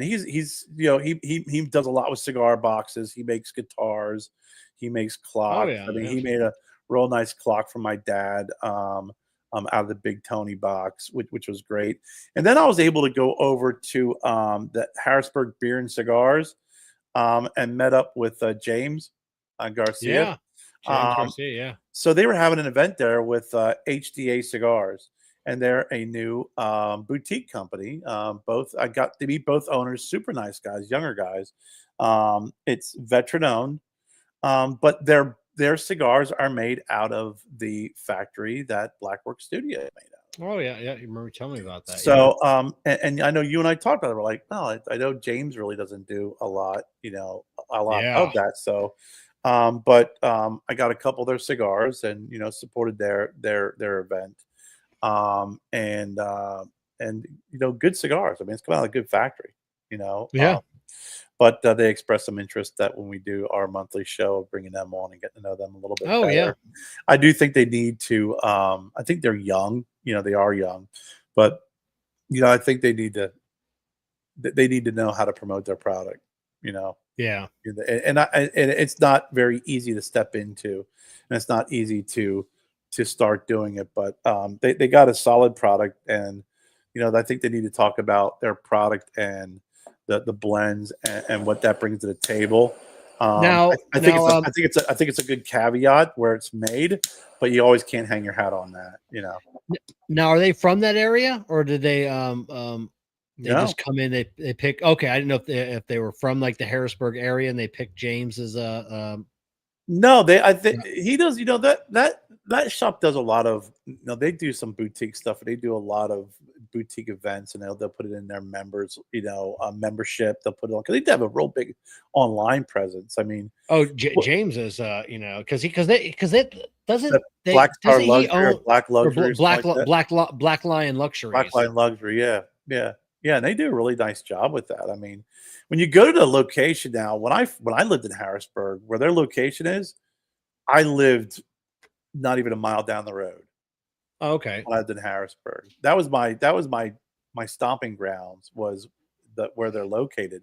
he's he does a lot with cigar boxes. He makes guitars, he makes Oh clocks. yeah, I mean, yeah. he made a real nice clock for my dad, out of the Big Tony box, which was great. And then I was able to go over to the Harrisburg Beer and Cigars, and met up with James Garcia. Yeah. James Um, Garcia, yeah. so they were having an event there with HDA Cigars, and they're a new boutique company. Both I got to meet both owners, super nice guys, younger guys. It's veteran owned, but their cigars are made out of the factory that Blackwork Studio made out. Oh yeah, yeah. You remember telling me about that, yeah. So, and I know you and I talked about it. We're like, no, I know James really doesn't do a lot, a lot Yeah. of that. So, but I got a couple of their cigars and supported their event, and good cigars. I mean, it's come out of a good factory, you know. Yeah. But they expressed some interest that when we do our monthly show of bringing them on and getting to know them a little bit Oh yeah. better, I do think they need to. I think they're young. They are young, but I think they need to know how to promote their product. You know, Yeah. and it's not very easy to step into, and it's not easy to start doing it. But they got a solid product, and I think they need to talk about their product and the blends and what that brings to the table. Now I think now I think it's a good caveat where it's made, but you always can't hang your hat on that. now are they from that area, or did they No. just come in, they pick, okay, I didn't know if they were from like the Harrisburg area and they picked James as a No, I think yeah. he does, that shop does a lot of, they do some boutique stuff. They do a lot of boutique events, and they'll put it in their members, membership. They'll put it on because they have a real big online presence. I mean, Oh, what James is because they doesn't that they Black Star doesn't he Luxury or own Black or Luxury or something like that. Black Lion Luxuries? Blackline Luxury, yeah, yeah, yeah, and they do a really nice job with that. I mean, when you go to the location now, when I lived in Harrisburg, where their location is, I lived not even a mile down the road Oh, okay. when I lived in Harrisburg. That was my stomping grounds was where they're located,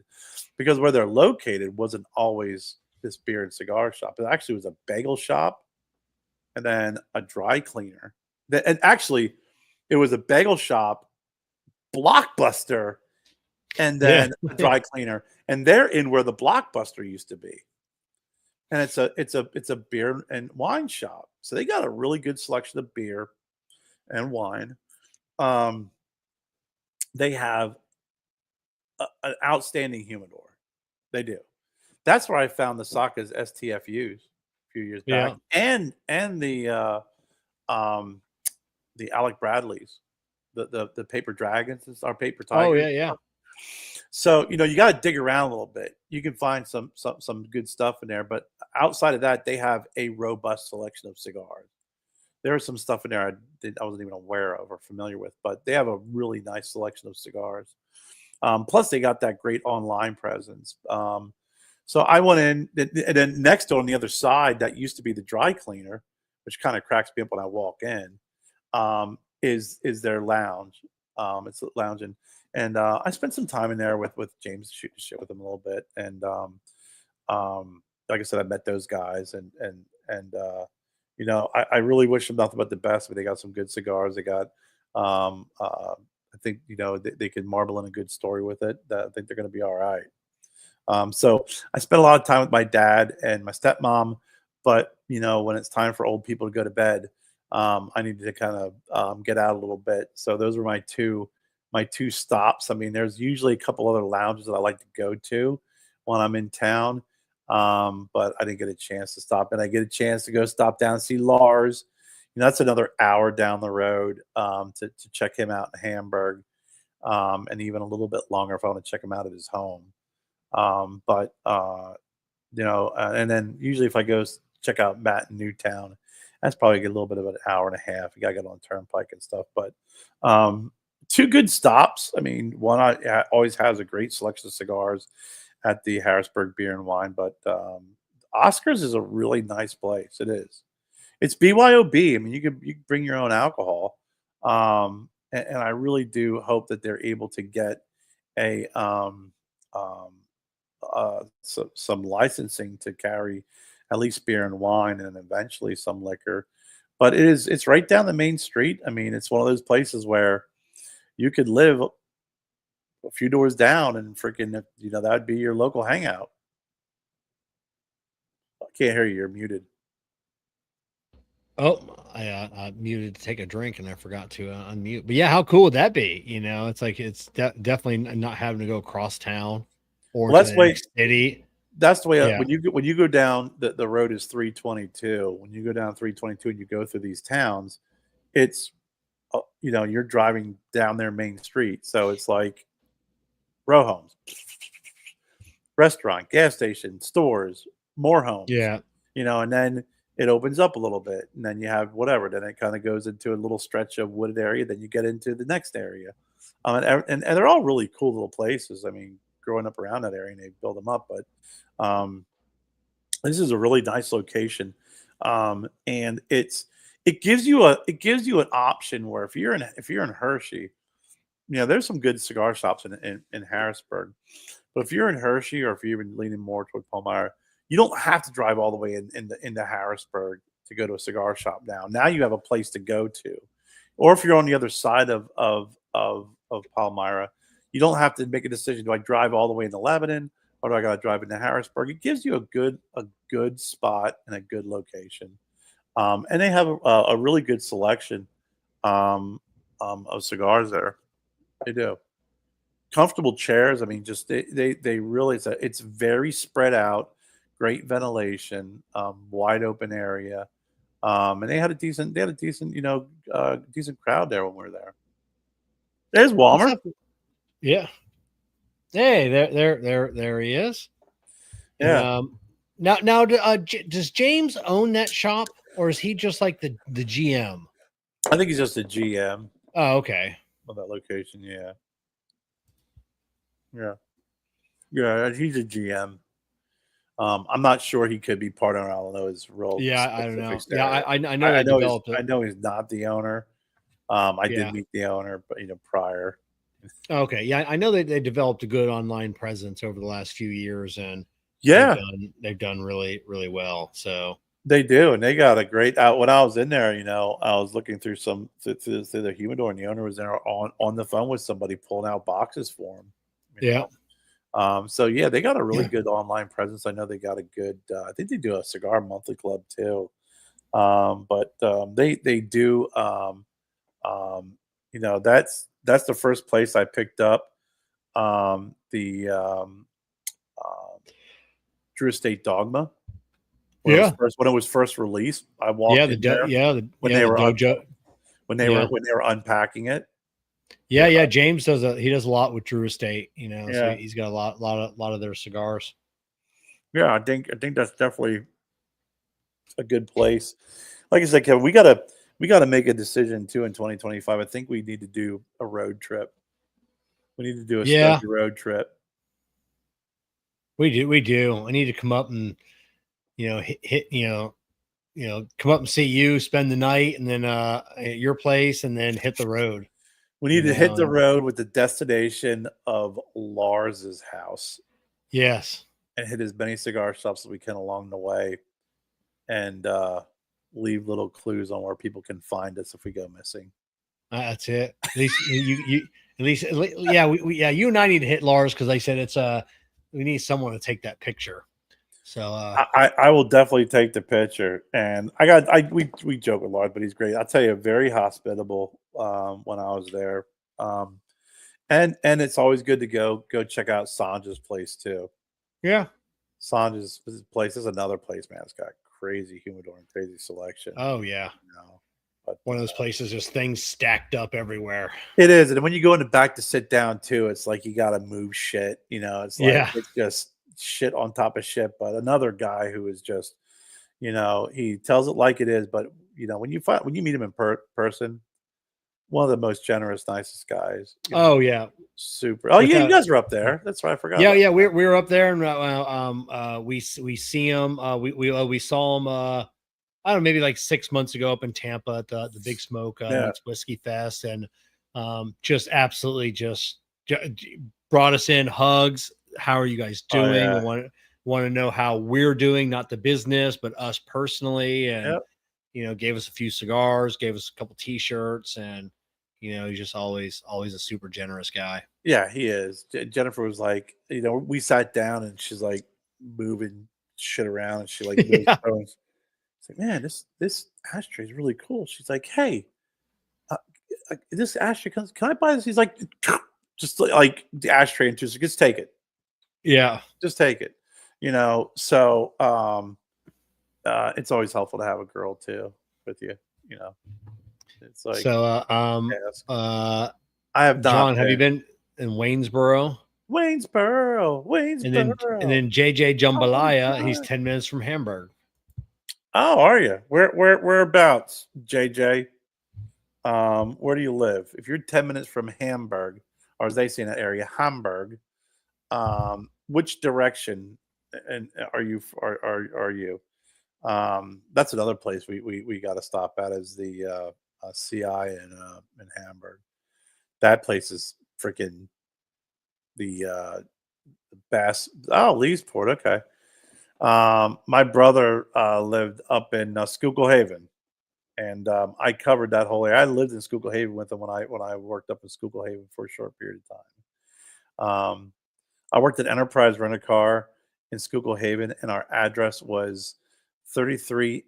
because where they're located wasn't always this beer and cigar shop. It actually was a bagel shop and then a dry cleaner. And actually, it was a bagel shop, Blockbuster, and Yeah. then a dry cleaner, and they're in where the Blockbuster used to be. And it's a beer and wine shop, so they got a really good selection of beer and wine. Um, they have an outstanding humidor. They do. That's where I found the Saka's STFUs a few years back, Yeah. and um, the Alec Bradleys, the paper dragons, our paper Oh tigers. yeah, yeah. So, you gotta dig around a little bit. You can find some good stuff in there, but outside of that, they have a robust selection of cigars. There was some stuff in there I wasn't even aware of or familiar with, but they have a really nice selection of cigars. Plus, they got that great online presence. So I went in, and then next door on the other side, that used to be the dry cleaner, which kind of cracks me up when I walk in, is their lounge. It's a lounge, and I spent some time in there with James, shooting shit with him a little bit, and like I said, I met those guys, and I really wish them nothing but the best. But they got some good cigars. They got I think they can marble in a good story with it. I think they're going to be all right. So I spent a lot of time with my dad and my stepmom, but when it's time for old people to go to bed, I needed to kind of get out a little bit. So those were my two stops. I mean, there's usually a couple other lounges that I like to go to when I'm in town, but I didn't get a chance to stop. And I get a chance to go stop down and see Lars. That's another hour down the road to check him out in Hamburg, and even a little bit longer if I want to check him out at his home. But and then usually if I go check out Matt in Newtown, that's probably a little bit of an hour and a half. You got to get on Turnpike and stuff. But two good stops. I mean, one always has a great selection of cigars at the Harrisburg Beer and Wine, but Oscars is a really nice place. It is. It's BYOB. I mean, you can bring your own alcohol, and I really do hope that they're able to get a um, some licensing to carry at least beer and wine, and eventually some liquor. But it's right down the main street. I mean, it's one of those places where you could live a few doors down and freaking that'd be your local hangout. I can't hear you. You're muted. Oh, I muted to take a drink and I forgot to unmute. But yeah, how cool would that be? It's like it's definitely not having to go across town or Well, to that's the the way next city. that's the way Yeah, when you go down the road is 322. When you go down 322 and you go through these towns, it's you're driving down their main street, so it's like row homes, restaurant, gas station, stores, more homes, yeah, and then it opens up a little bit, and then you have whatever. Then it kind of goes into a little stretch of wooded area. Then you get into the next area, and they're all really cool little places. I mean, growing up around that area, and they build them up, but this is a really nice location, and it gives you an option where if you're in Hershey, there's some good cigar shops in Harrisburg. But if you're in Hershey or if you're even leaning more toward Palmyra, you don't have to drive all the way into Harrisburg to go to a cigar shop now. Now you have a place to go to. Or if you're on the other side of Palmyra, you don't have to make a decision. Do I drive all the way into Lebanon or do I got to drive into Harrisburg? It gives you a good spot and a good location. And they have a really good selection of cigars there. They do. Comfortable chairs. I mean, just they really it's very spread out, great ventilation, wide open area, and they had a decent decent crowd there when we were there. There's what's Walmer. up? Yeah. Hey, there he is. And Yeah, now, does James own that shop, or is he just like the GM? I think he's just a GM Oh, okay. of that location. Yeah, yeah, yeah. He's a GM. I'm not sure he could be part owner. I don't know his real Yeah, I don't know. specifics Yeah, there. I know I they know he's developed it. I know he's not the owner. I did Yeah. meet the owner, but prior. Okay. Yeah, I know they developed a good online presence over the last few years, and Yeah, they've done really really well. So they do, and they got a great out. When I was in there, I was looking through through the humidor, and the owner was there on the phone with somebody pulling out boxes for him. You yeah, know, so yeah, they got a really yeah, good online presence. I know they got a good. I think they do a cigar monthly club too. But they do. That's the first place I picked up the um, Drew Estate Dogma yeah, when it was first released. I yeah. walked in there when they The were dojo. Yeah, when they were unpacking it. yeah, yeah. James does a lot with Drew Estate. So Yeah, he's got a lot of their cigars. yeah. I think that's definitely a good place. Like I said, Kevin, we gotta make a decision too in 2025. I think we need to do a road trip. We need to do a Yeah, study road trip. we do. I need to come up and hit come up and see you, spend the night, and then at your place, and then hit the road. We need to hit the And road with the destination of Lars's house yes, and hit as many cigar shops as we can along the way, and leave little clues on where people can find us if we go missing. That's it. At least at least yeah, yeah, you and I need to hit Lars because they said it's we need someone to take that picture. So I will definitely take the picture, and we joke a lot, but he's great. I'll tell you, very hospitable when I was there, um, and it's always good to go check out Sanja's place too. yeah. Sanja's place is another place, man. It's got crazy humidor and crazy selection. Oh yeah. You know, but One of those places, just things stacked up everywhere. it is, and when you go in the back to sit down too, it's like you got to move shit. You know, it's like Yeah. it's just shit on top of shit. But another guy who is just, he tells it like it is. But when you meet him in person, one of the most generous, nicest guys. Oh yeah. Super. Oh yeah, you Without guys were up there. That's right. I forgot yeah, about yeah, that. we were up there and we see him. We saw him. I don't know, maybe like 6 months ago up in Tampa at the Big Smoke Yeah. Meets Whiskey Fest, and just absolutely brought us in hugs. How are you guys Oh doing? yeah. Want to know how we're doing, not the business, but us personally, and Yep. gave us a few cigars, gave us a couple T-shirts, and he's just always a super generous guy. Yeah, he is. Jennifer was like, we sat down and she's like moving shit around and she like moves Yeah, phones. It's like, man, this ashtray is really cool. She's like, hey, this ashtray can I buy this? He's like, just like the ashtray into just take it. yeah. Just take it. So it's always helpful to have a girl too with you, you know. It's like, So, yes. uh, I have not John, have you been. been in Waynesboro? Waynesboro, Waynesboro. And then JJ Oh, Jambalaya, he's God. 10 minutes from Hamburg. Oh, are you? Whereabouts, JJ? Where do you live? If you're 10 minutes from Hamburg, or as they say in that area, Hamburg, which direction and are you? That's another place we got to stop at is the CI in Hamburg. That place is freaking the Bass. Oh, Leesport. Okay. My brother lived up in Schuylkill Haven, and I covered that whole area. I lived in Schuylkill Haven with him when I worked up in Schuylkill Haven for a short period of time. I worked at Enterprise Rent a Car in Schuylkill Haven, and our address was 33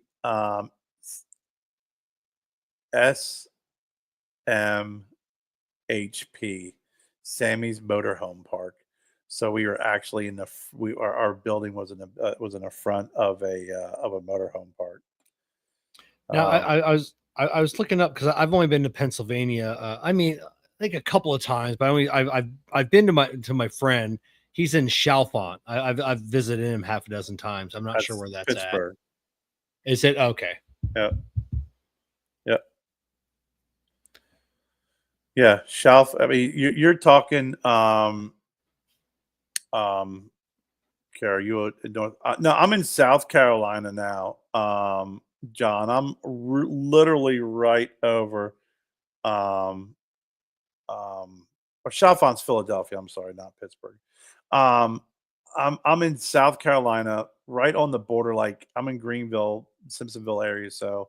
SMHP, Sammy's Motorhome Park. So we were actually our building was in the front of a motorhome park. Now, Um, I was looking up because I've only been to Pennsylvania. I mean, I think a couple of times, but I've been to my friend. He's in Chalfont. I've visited him half a dozen times. I'm not sure that's where that's at. Pittsburgh. Is it okay? Yeah, yeah, yeah. Shelf. I mean, you're talking. Um, Kara, you in North? No, I'm in South Carolina now. John, I'm literally right over. Um, or Chalfont's Philadelphia. I'm sorry, not Pittsburgh. Um, I'm in South Carolina, right on the border. Like I'm in Greenville, Simpsonville area. So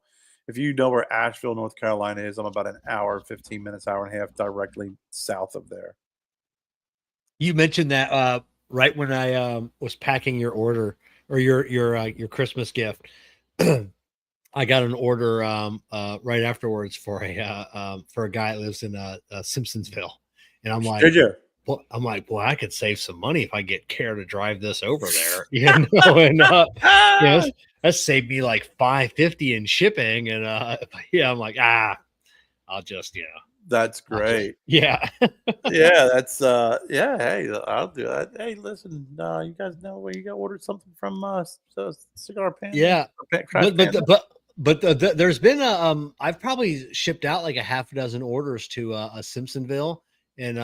if you know where Asheville, North Carolina is, I'm about an hour, 15 minutes, hour and a half directly south of there. You mentioned that right when I was packing your order or your Christmas gift. I got an order right afterwards for a guy that lives in Simpsonsville, and I'm like, Did you? well, boy, I could save some money if I get Care to drive this over there, and Ah! that saved me like $5.50 in shipping, and yeah, I'm like, I'll just That's I'll just great. yeah. Yeah, that's yeah, hey, I'll do that. Hey, listen, you guys know where you got ordered something from Cigar Panda? Yeah, Crash Panda? there's been I've probably shipped out like a half a dozen orders to a Simpsonville, and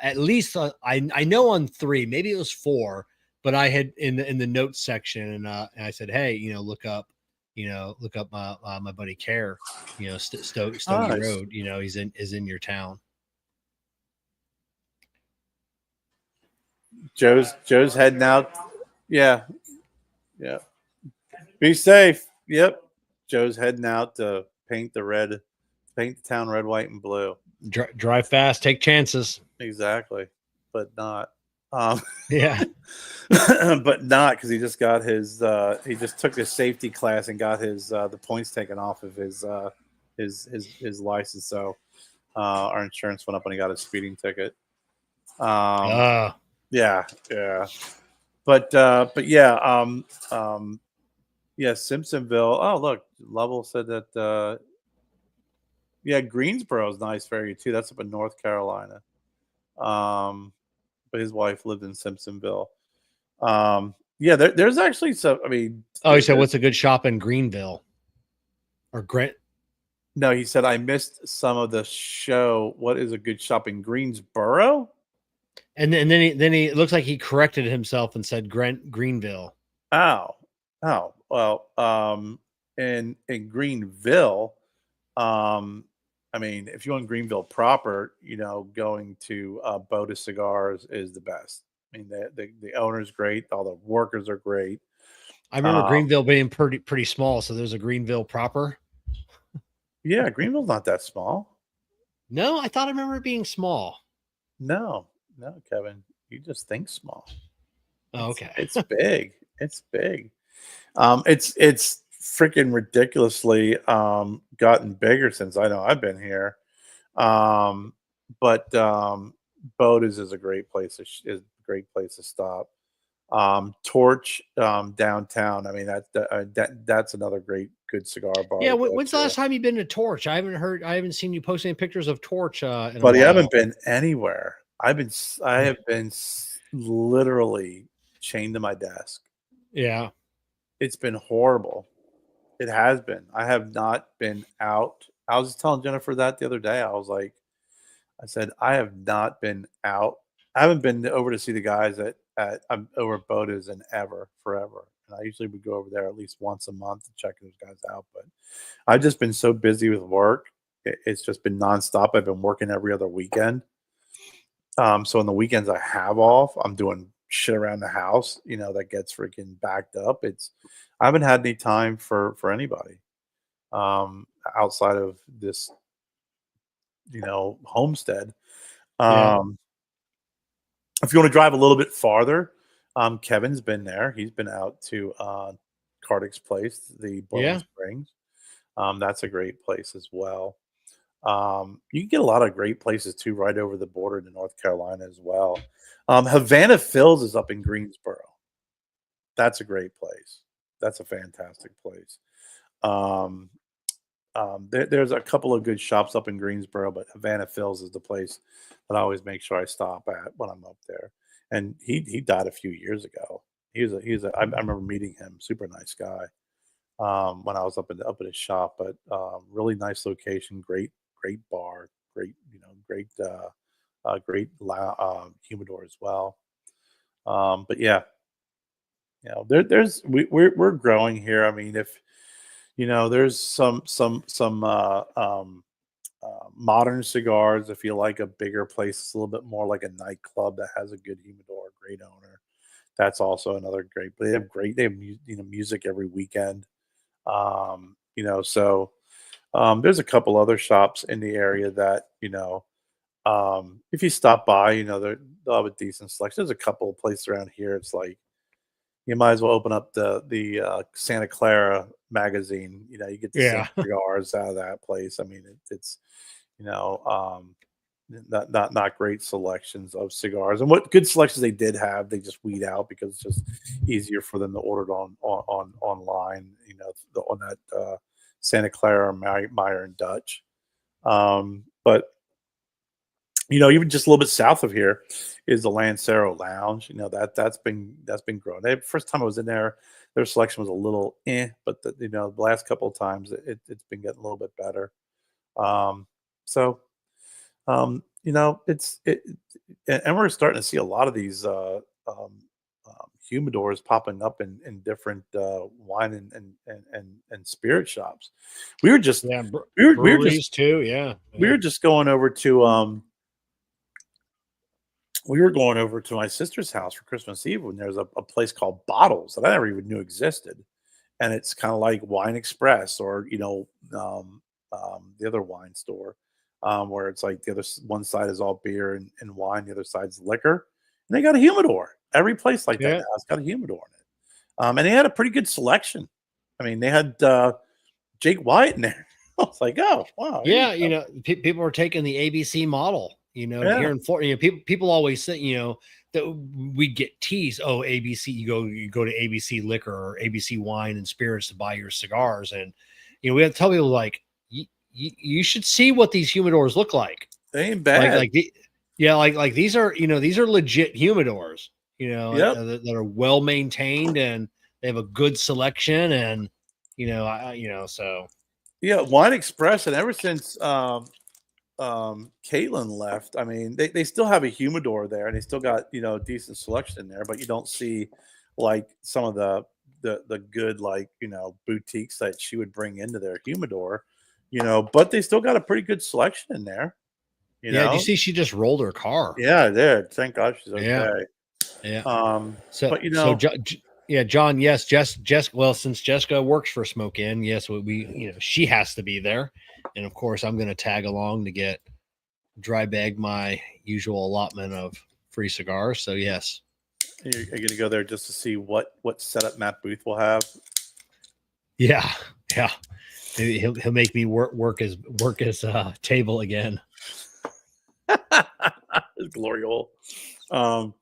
at least I know on 3, maybe it was 4, but I had in the notes section, and I said, hey, look up my buddy Care, Stogie Nice. Road, is in your town. Joe's heading out. Yeah, yeah. Be safe. Yep. Joe's heading out to paint the red Paint the town red, white, and blue. Drive fast, take chances. Exactly, but not. Um, Yeah. but not because he just got his. He just took his safety class and got his the points taken off of his license. So our insurance went up when he got his speeding ticket. Uh, Yeah, yeah. But yeah, yeah, Simpsonville. Oh, look, Lovell said that. Yeah, Greensboro is nice for you too. That's up in North Carolina. Um, but his wife lived in Simpsonville. Yeah, there's actually some. I mean, oh, you said what's a good shop in Greenville or Grant? no, he said I missed some of the show. What is a good shop in Greensboro? And then he it looks like he corrected himself and said Greenville. Oh, oh, well, in Greenville, um, I mean, if you want Greenville proper, going to Boda Cigars is the best. I mean, the owner's great, all the workers are great. I remember Um, Greenville being pretty small, so there's a Greenville proper. yeah, Greenville's not that small. No, I thought I remember it being small. No, no, Kevin, you just think small. Oh, It's okay. it's big. It's big. It's freaking ridiculously gotten bigger since I know I've been here. Um, but Boda's is a great place is a great place to stop. Torch downtown. I mean that's another that's cigar bar Yeah, to go when's the to. last time you've been to Torch? I haven't seen you post any pictures of Torch in a But I haven't while. been anywhere. I have been literally chained to my desk. Yeah. It's been horrible. It has been. I have not been out. I was just telling Jennifer that the other day. I said, I have not been out. I haven't been over to see the guys at over at Boda's in forever. And I usually would go over there at least once a month to check those guys out. But I've just been so busy with work. It's just been nonstop. I've been working every other weekend. So on the weekends I have off, I'm doing shit around the house, that gets freaking backed up. I haven't had any time for anybody outside of this, homestead. Yeah. Um, if you want to drive a little bit farther, Kevin's been there. He's been out to Cardick's place, the Boiling Yeah. Springs. That's a great place as well. You can get a lot of great places too, right over the border to North Carolina as well. Havana Phil's is up in Greensboro. That's a great place. That's a fantastic place. Um, there's a couple of good shops up in Greensboro, but Havana Phil's is the place that I always make sure I stop at when I'm up there. And he died a few years ago. I remember meeting him. Super nice guy. When I was up at his shop, but really nice location, great bar, great humidor as well. But yeah, we're growing here. I mean, if there's some modern cigars. If you like a bigger place, it's a little bit more like a nightclub that has a good humidor, great owner. That's also another great. But they have music every weekend. So there's a couple other shops in the area that if you stop by, they'll have a decent selection. There's a couple of places around here. It's like you might as well open up the Santa Clara magazine. You get the same Yeah. cigars out of that place. I mean, it's you know um, not great selections of cigars, and what good selections they did have, they just weed out because it's just easier for them to order it on online. On that Santa Clara, Meyer and Dutch. But even just a little bit south of here is the Lancero Lounge. That's been growing. First time I was in there, their selection was a little but the last couple of times it's been getting a little bit better. Um, so it's and we're starting to see a lot of these humidors popping up in different wine and spirit shops. We were just Yeah. we were just Breweries too. Yeah. we Yeah. were just going over to we were going over to my sister's house for Christmas Eve when there's a place called Bottles that I never even knew existed. And it's kind of like Wine Express or, the other wine store, where it's like one side is all beer and wine, the other side's liquor, and they got a humidor. Every place like that Yeah. now has got a humidor in it, and they had a pretty good selection. I mean, they had Jake White in there. I was like, oh wow, here you Yeah, go. people are taking the ABC model. Yeah, Here in Florida, people always say, that we get teased. Oh, ABC, you go to ABC Liquor or ABC Wine and Spirits to buy your cigars, and we have to tell people like, you should see what these humidors look like. they ain't Like bad. like the yeah, like these are legit humidors. Yep. That are well maintained and they have a good selection, and so Yeah, Wine Express, and ever since Caitlin left, I mean, they still have a humidor there and they still got, decent selection in there, but you don't see like some of the good, like, boutiques that she would bring into their humidor, but they still got a pretty good selection in there, you yeah. Do you know. see she just rolled her car? Yeah, there. Thank God she's Yeah, okay. yeah. So, But yeah, John. Yes, Jess. Well, since Jessica works for Smoke Inn, yes, she has to be there, and of course, I'm going to tag along to get dry bag my usual allotment of free cigars. So yes, you're gonna go there just to see what setup Matt Booth will have. yeah, yeah. Maybe he'll make me work his table again. Glory hole. Um,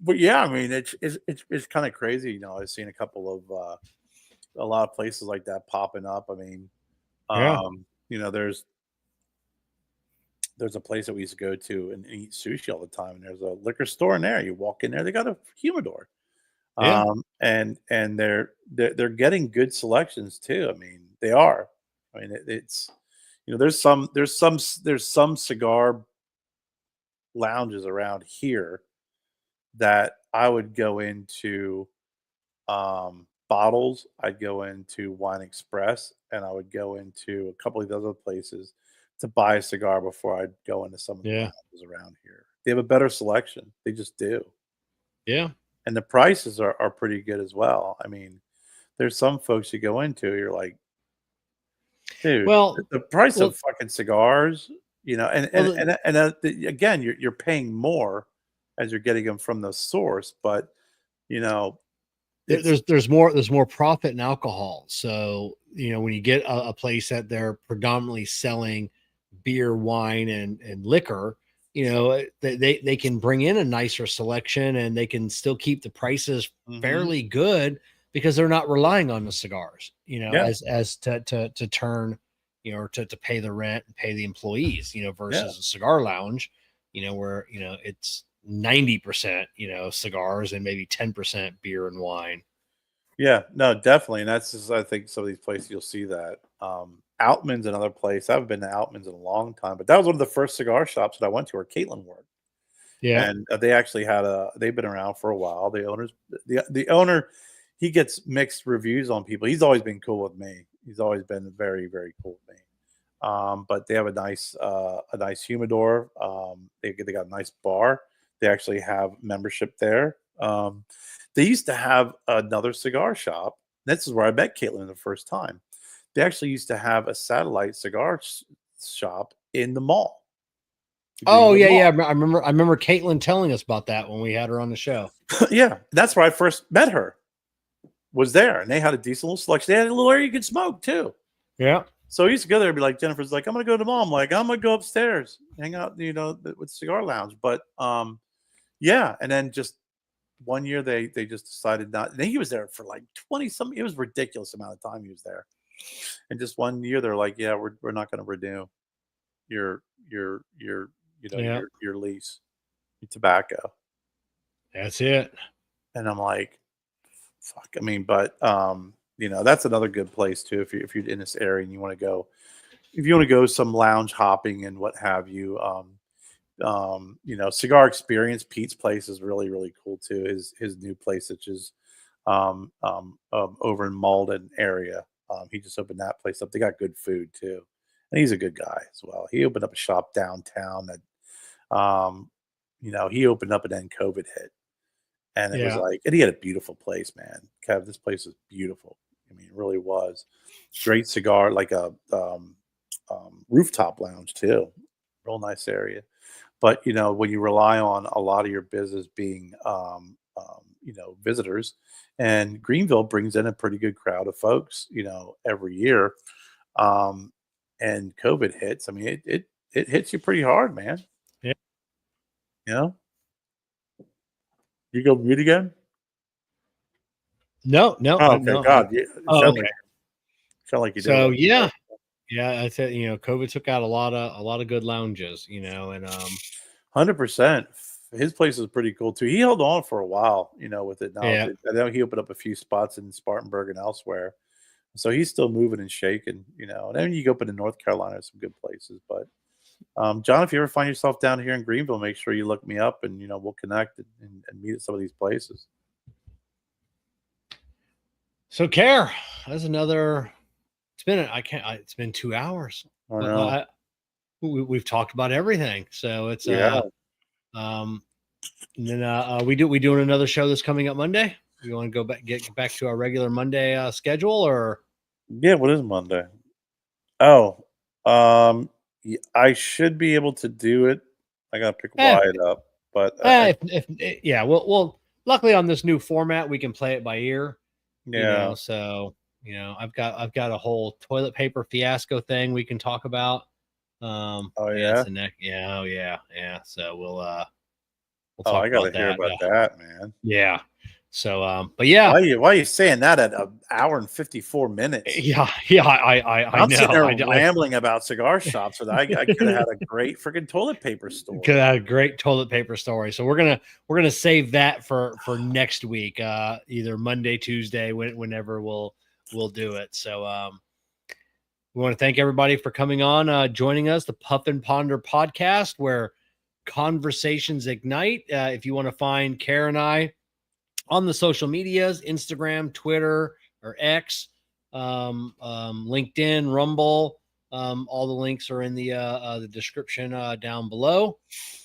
but yeah, I mean, it's kind of crazy. I've seen a lot of places like that popping up. I mean, Yeah, there's a place that we used to go to and eat sushi all the time, and there's a liquor store in there. You walk in there, they got a humidor, yeah, and they're getting good selections too. I mean, they are. I mean, it's there's some cigar lounges around here that I would go into, Bottles, I'd go into Wine Express, and I would go into a couple of the other places to buy a cigar before I'd go into some of the yeah, lounges around here. They have a better selection. They just do. yeah. And the prices are pretty good as well. I mean, there's some folks you go into, you're like, dude, Well, the price well, of fucking cigars, and well. and and, and again, you're paying more as you're getting them from the source, but you know, it's There's more profit in alcohol. So when you get a place that they're predominantly selling beer, wine, and liquor, they can bring in a nicer selection and they can still keep the prices mhm, fairly good because they're not relying on the cigars, yeah, as to turn, or to pay the rent and pay the employees, yeah. versus a cigar lounge, where it's 90%, cigars and maybe 10% beer and wine. Yeah, no, definitely, and that's just I think some of these places you'll see that. Outman's another place. I haven't been to Outman's in a long time, but that was one of the first cigar shops that I went to where Caitlin worked, Yeah. and they actually they've been around for a while. The owner, he gets mixed reviews on people. He's always been cool with me. He's always been very, very cool with me. But they have a nice humidor. They got a nice bar. They actually have membership there. They used to have another cigar shop. This is where I met Caitlin the first time. They actually used to have a satellite shop in the mall. Oh Greenwood yeah, yeah. Mall. I remember Caitlin telling us about that when we had her on the show. Yeah, that's where I first met her. Was there, and they had a decent little selection. They had a little area you could smoke too. Yeah. So I used to go there and be like, Jennifer's like, I'm gonna go to the mall. I'm like, I'm gonna go upstairs, hang out, with Cigar Lounge. But yeah, and then just one year they just decided not. And he was there for like 20 some. It was ridiculous amount of time he was there. And just one year they're like, yeah, we're not gonna renew your your Yeah. your lease, your tobacco. That's it. And I'm like, fuck. I mean, but that's another good place too if you're in this area and you want to go. If you want to go some lounge hopping and what have you, Cigar Experience, Pete's place is really, really cool too. His new place, which is over in Malden area. He just opened that place up. They got good food too. And he's a good guy as well. He opened up a shop downtown that he opened up and then COVID hit. And it was Yeah. like, and he had a beautiful place, man. Kev, this place is beautiful. I mean, it really was. Great cigar, like a rooftop lounge too. Real nice area. But when you rely on a lot of your business being visitors, and Greenville brings in a pretty good crowd of folks, every year. Um, and COVID hits. I mean, it hits you pretty hard, man. Yeah. You know, you go mute again. No, Oh, okay. no. God, you Oh, okay. sound like you did. So yeah, I said COVID took out a lot of good lounges, and 100%. His place is pretty cool too. He held on for a while, with it. Now yeah. I know he opened up a few spots in Spartanburg and elsewhere, so he's still moving and shaking. And then you go up into North Carolina, some good places. But John, if you ever find yourself down here in Greenville, make sure you look me up, and we'll connect and meet at some of these places. So Kerr, that's another. It's been 2 hours. I know. We've talked about everything, so it's Yeah. and then we doing another show that's coming up Monday. You want to get back to our regular Monday schedule, or Yeah, what is Monday? Oh, I should be able to do it. I gotta pick Wyatt up, but yeah, well, luckily on this new format, we can play it by ear. yeah. So I've got a whole toilet paper fiasco thing we can talk about. Oh yeah. Yeah. Oh yeah. Yeah. So we'll Oh, talk I gotta about hear that. about that, man. Yeah. So but yeah. Why are you saying that at an hour and 54 minutes? Yeah. I I'm know. sitting there rambling about cigar shops, so I could have had a great freaking toilet paper story. Could have a great toilet paper story. So we're gonna save that for next week, either Monday, Tuesday, whenever we'll do it. So we want to thank everybody for coming on, joining us, the Puff and Ponder podcast, where conversations ignite. If you want to find Kerr and I on the social medias, Instagram, Twitter, or X, LinkedIn, Rumble, all the links are in the description down below.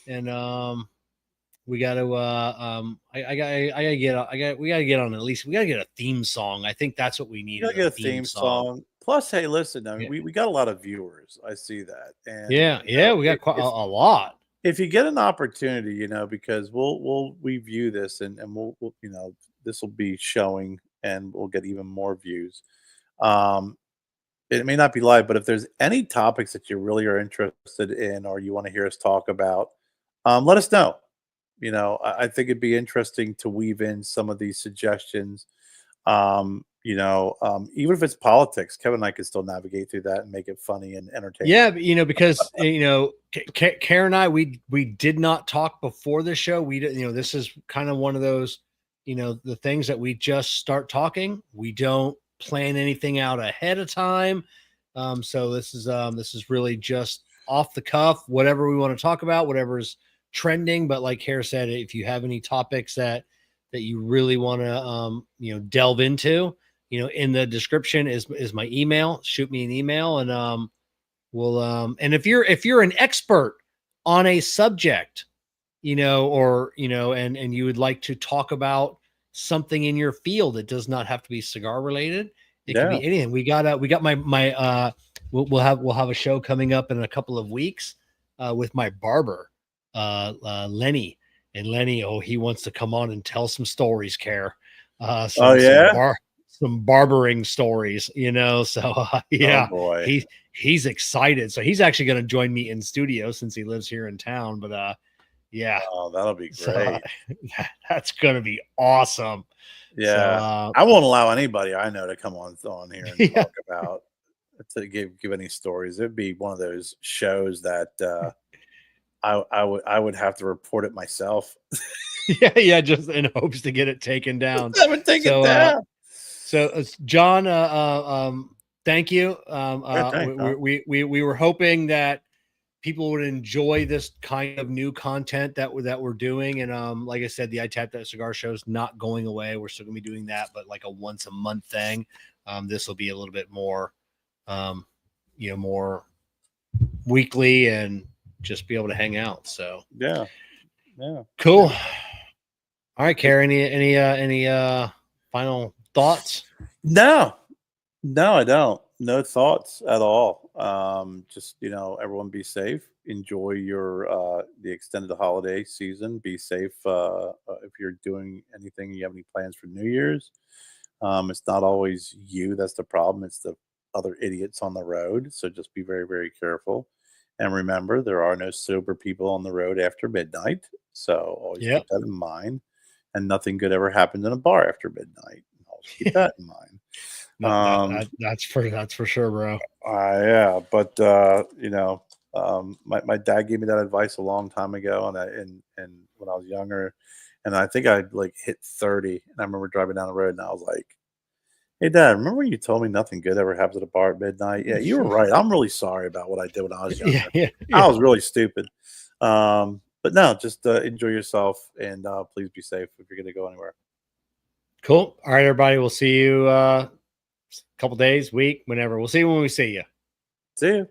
And we got to we got to get on, at least we got to get a theme song. I think that's what we need. You gotta get a theme song. Plus, hey, listen, I mean, we got a lot of viewers. I see that, and we got quite a lot. If you get an opportunity, because we'll review this, and we'll this will be showing, and we'll get even more views. It may not be live, but if there's any topics that you really are interested in, or you want to hear us talk about, let us know. I think it'd be interesting to weave in some of these suggestions. Even if it's politics, Kevin and I can still navigate through that and make it funny and entertaining. Yeah, because Kerr and I, we did not talk before the show. We did, this is kind of one of those, the things that we just start talking. We don't plan anything out ahead of time. So this is really just off the cuff, whatever we want to talk about, whatever's trending. But like Kerr said, if you have any topics that you really want to delve into, in the description is my email. Shoot me an email, and we'll and if you're an expert on a subject, or and you would like to talk about something in your field, it does not have to be cigar related. It could be anything. We got my we'll have a show coming up in a couple of weeks with my barber, Lenny. And Lenny, he wants to come on and tell some stories, Kerr. Some barbering stories, So yeah, oh boy. He's excited. So he's actually going to join me in studio since he lives here in town. But yeah, that'll be great. So, that's going to be awesome. Yeah, so, I won't allow anybody I know to come on here and talk about to give any stories. It'd be one of those shows that I would have to report it myself. yeah, just in hopes to get it taken down. I would take it down. So John, thank you. We were hoping that people would enjoy this kind of new content that we're doing, and like I said, the I Tap That Cigar show is not going away. We're still gonna be doing that, but like a once a month thing. This will be a little bit more, more weekly, and just be able to hang out. So yeah, cool. All right, Kerr, any final thoughts? No, I don't. No thoughts at all. Just, everyone be safe. Enjoy your the extended holiday season. Be safe if you're doing anything. You have any plans for New Year's? It's not always you that's the problem. It's the other idiots on the road. So just be very, very careful. And remember, there are no sober people on the road after midnight. So always keep Yep. that in mind. And nothing good ever happens in a bar after midnight. Always keep that in mind. That's for sure, bro. Yeah, but my dad gave me that advice a long time ago, and when I was younger, and I think I like hit 30, and I remember driving down the road, and I was like, "Hey, Dad, remember when you told me nothing good ever happens at a bar at midnight? Yeah, you were right. I'm really sorry about what I did when I was Yeah, younger. yeah, I yeah. was really stupid." But no, just enjoy yourself, and please be safe if you're going to go anywhere. Cool. All right, everybody. We'll see you couple days, week, whenever. We'll see you when we see you. See you.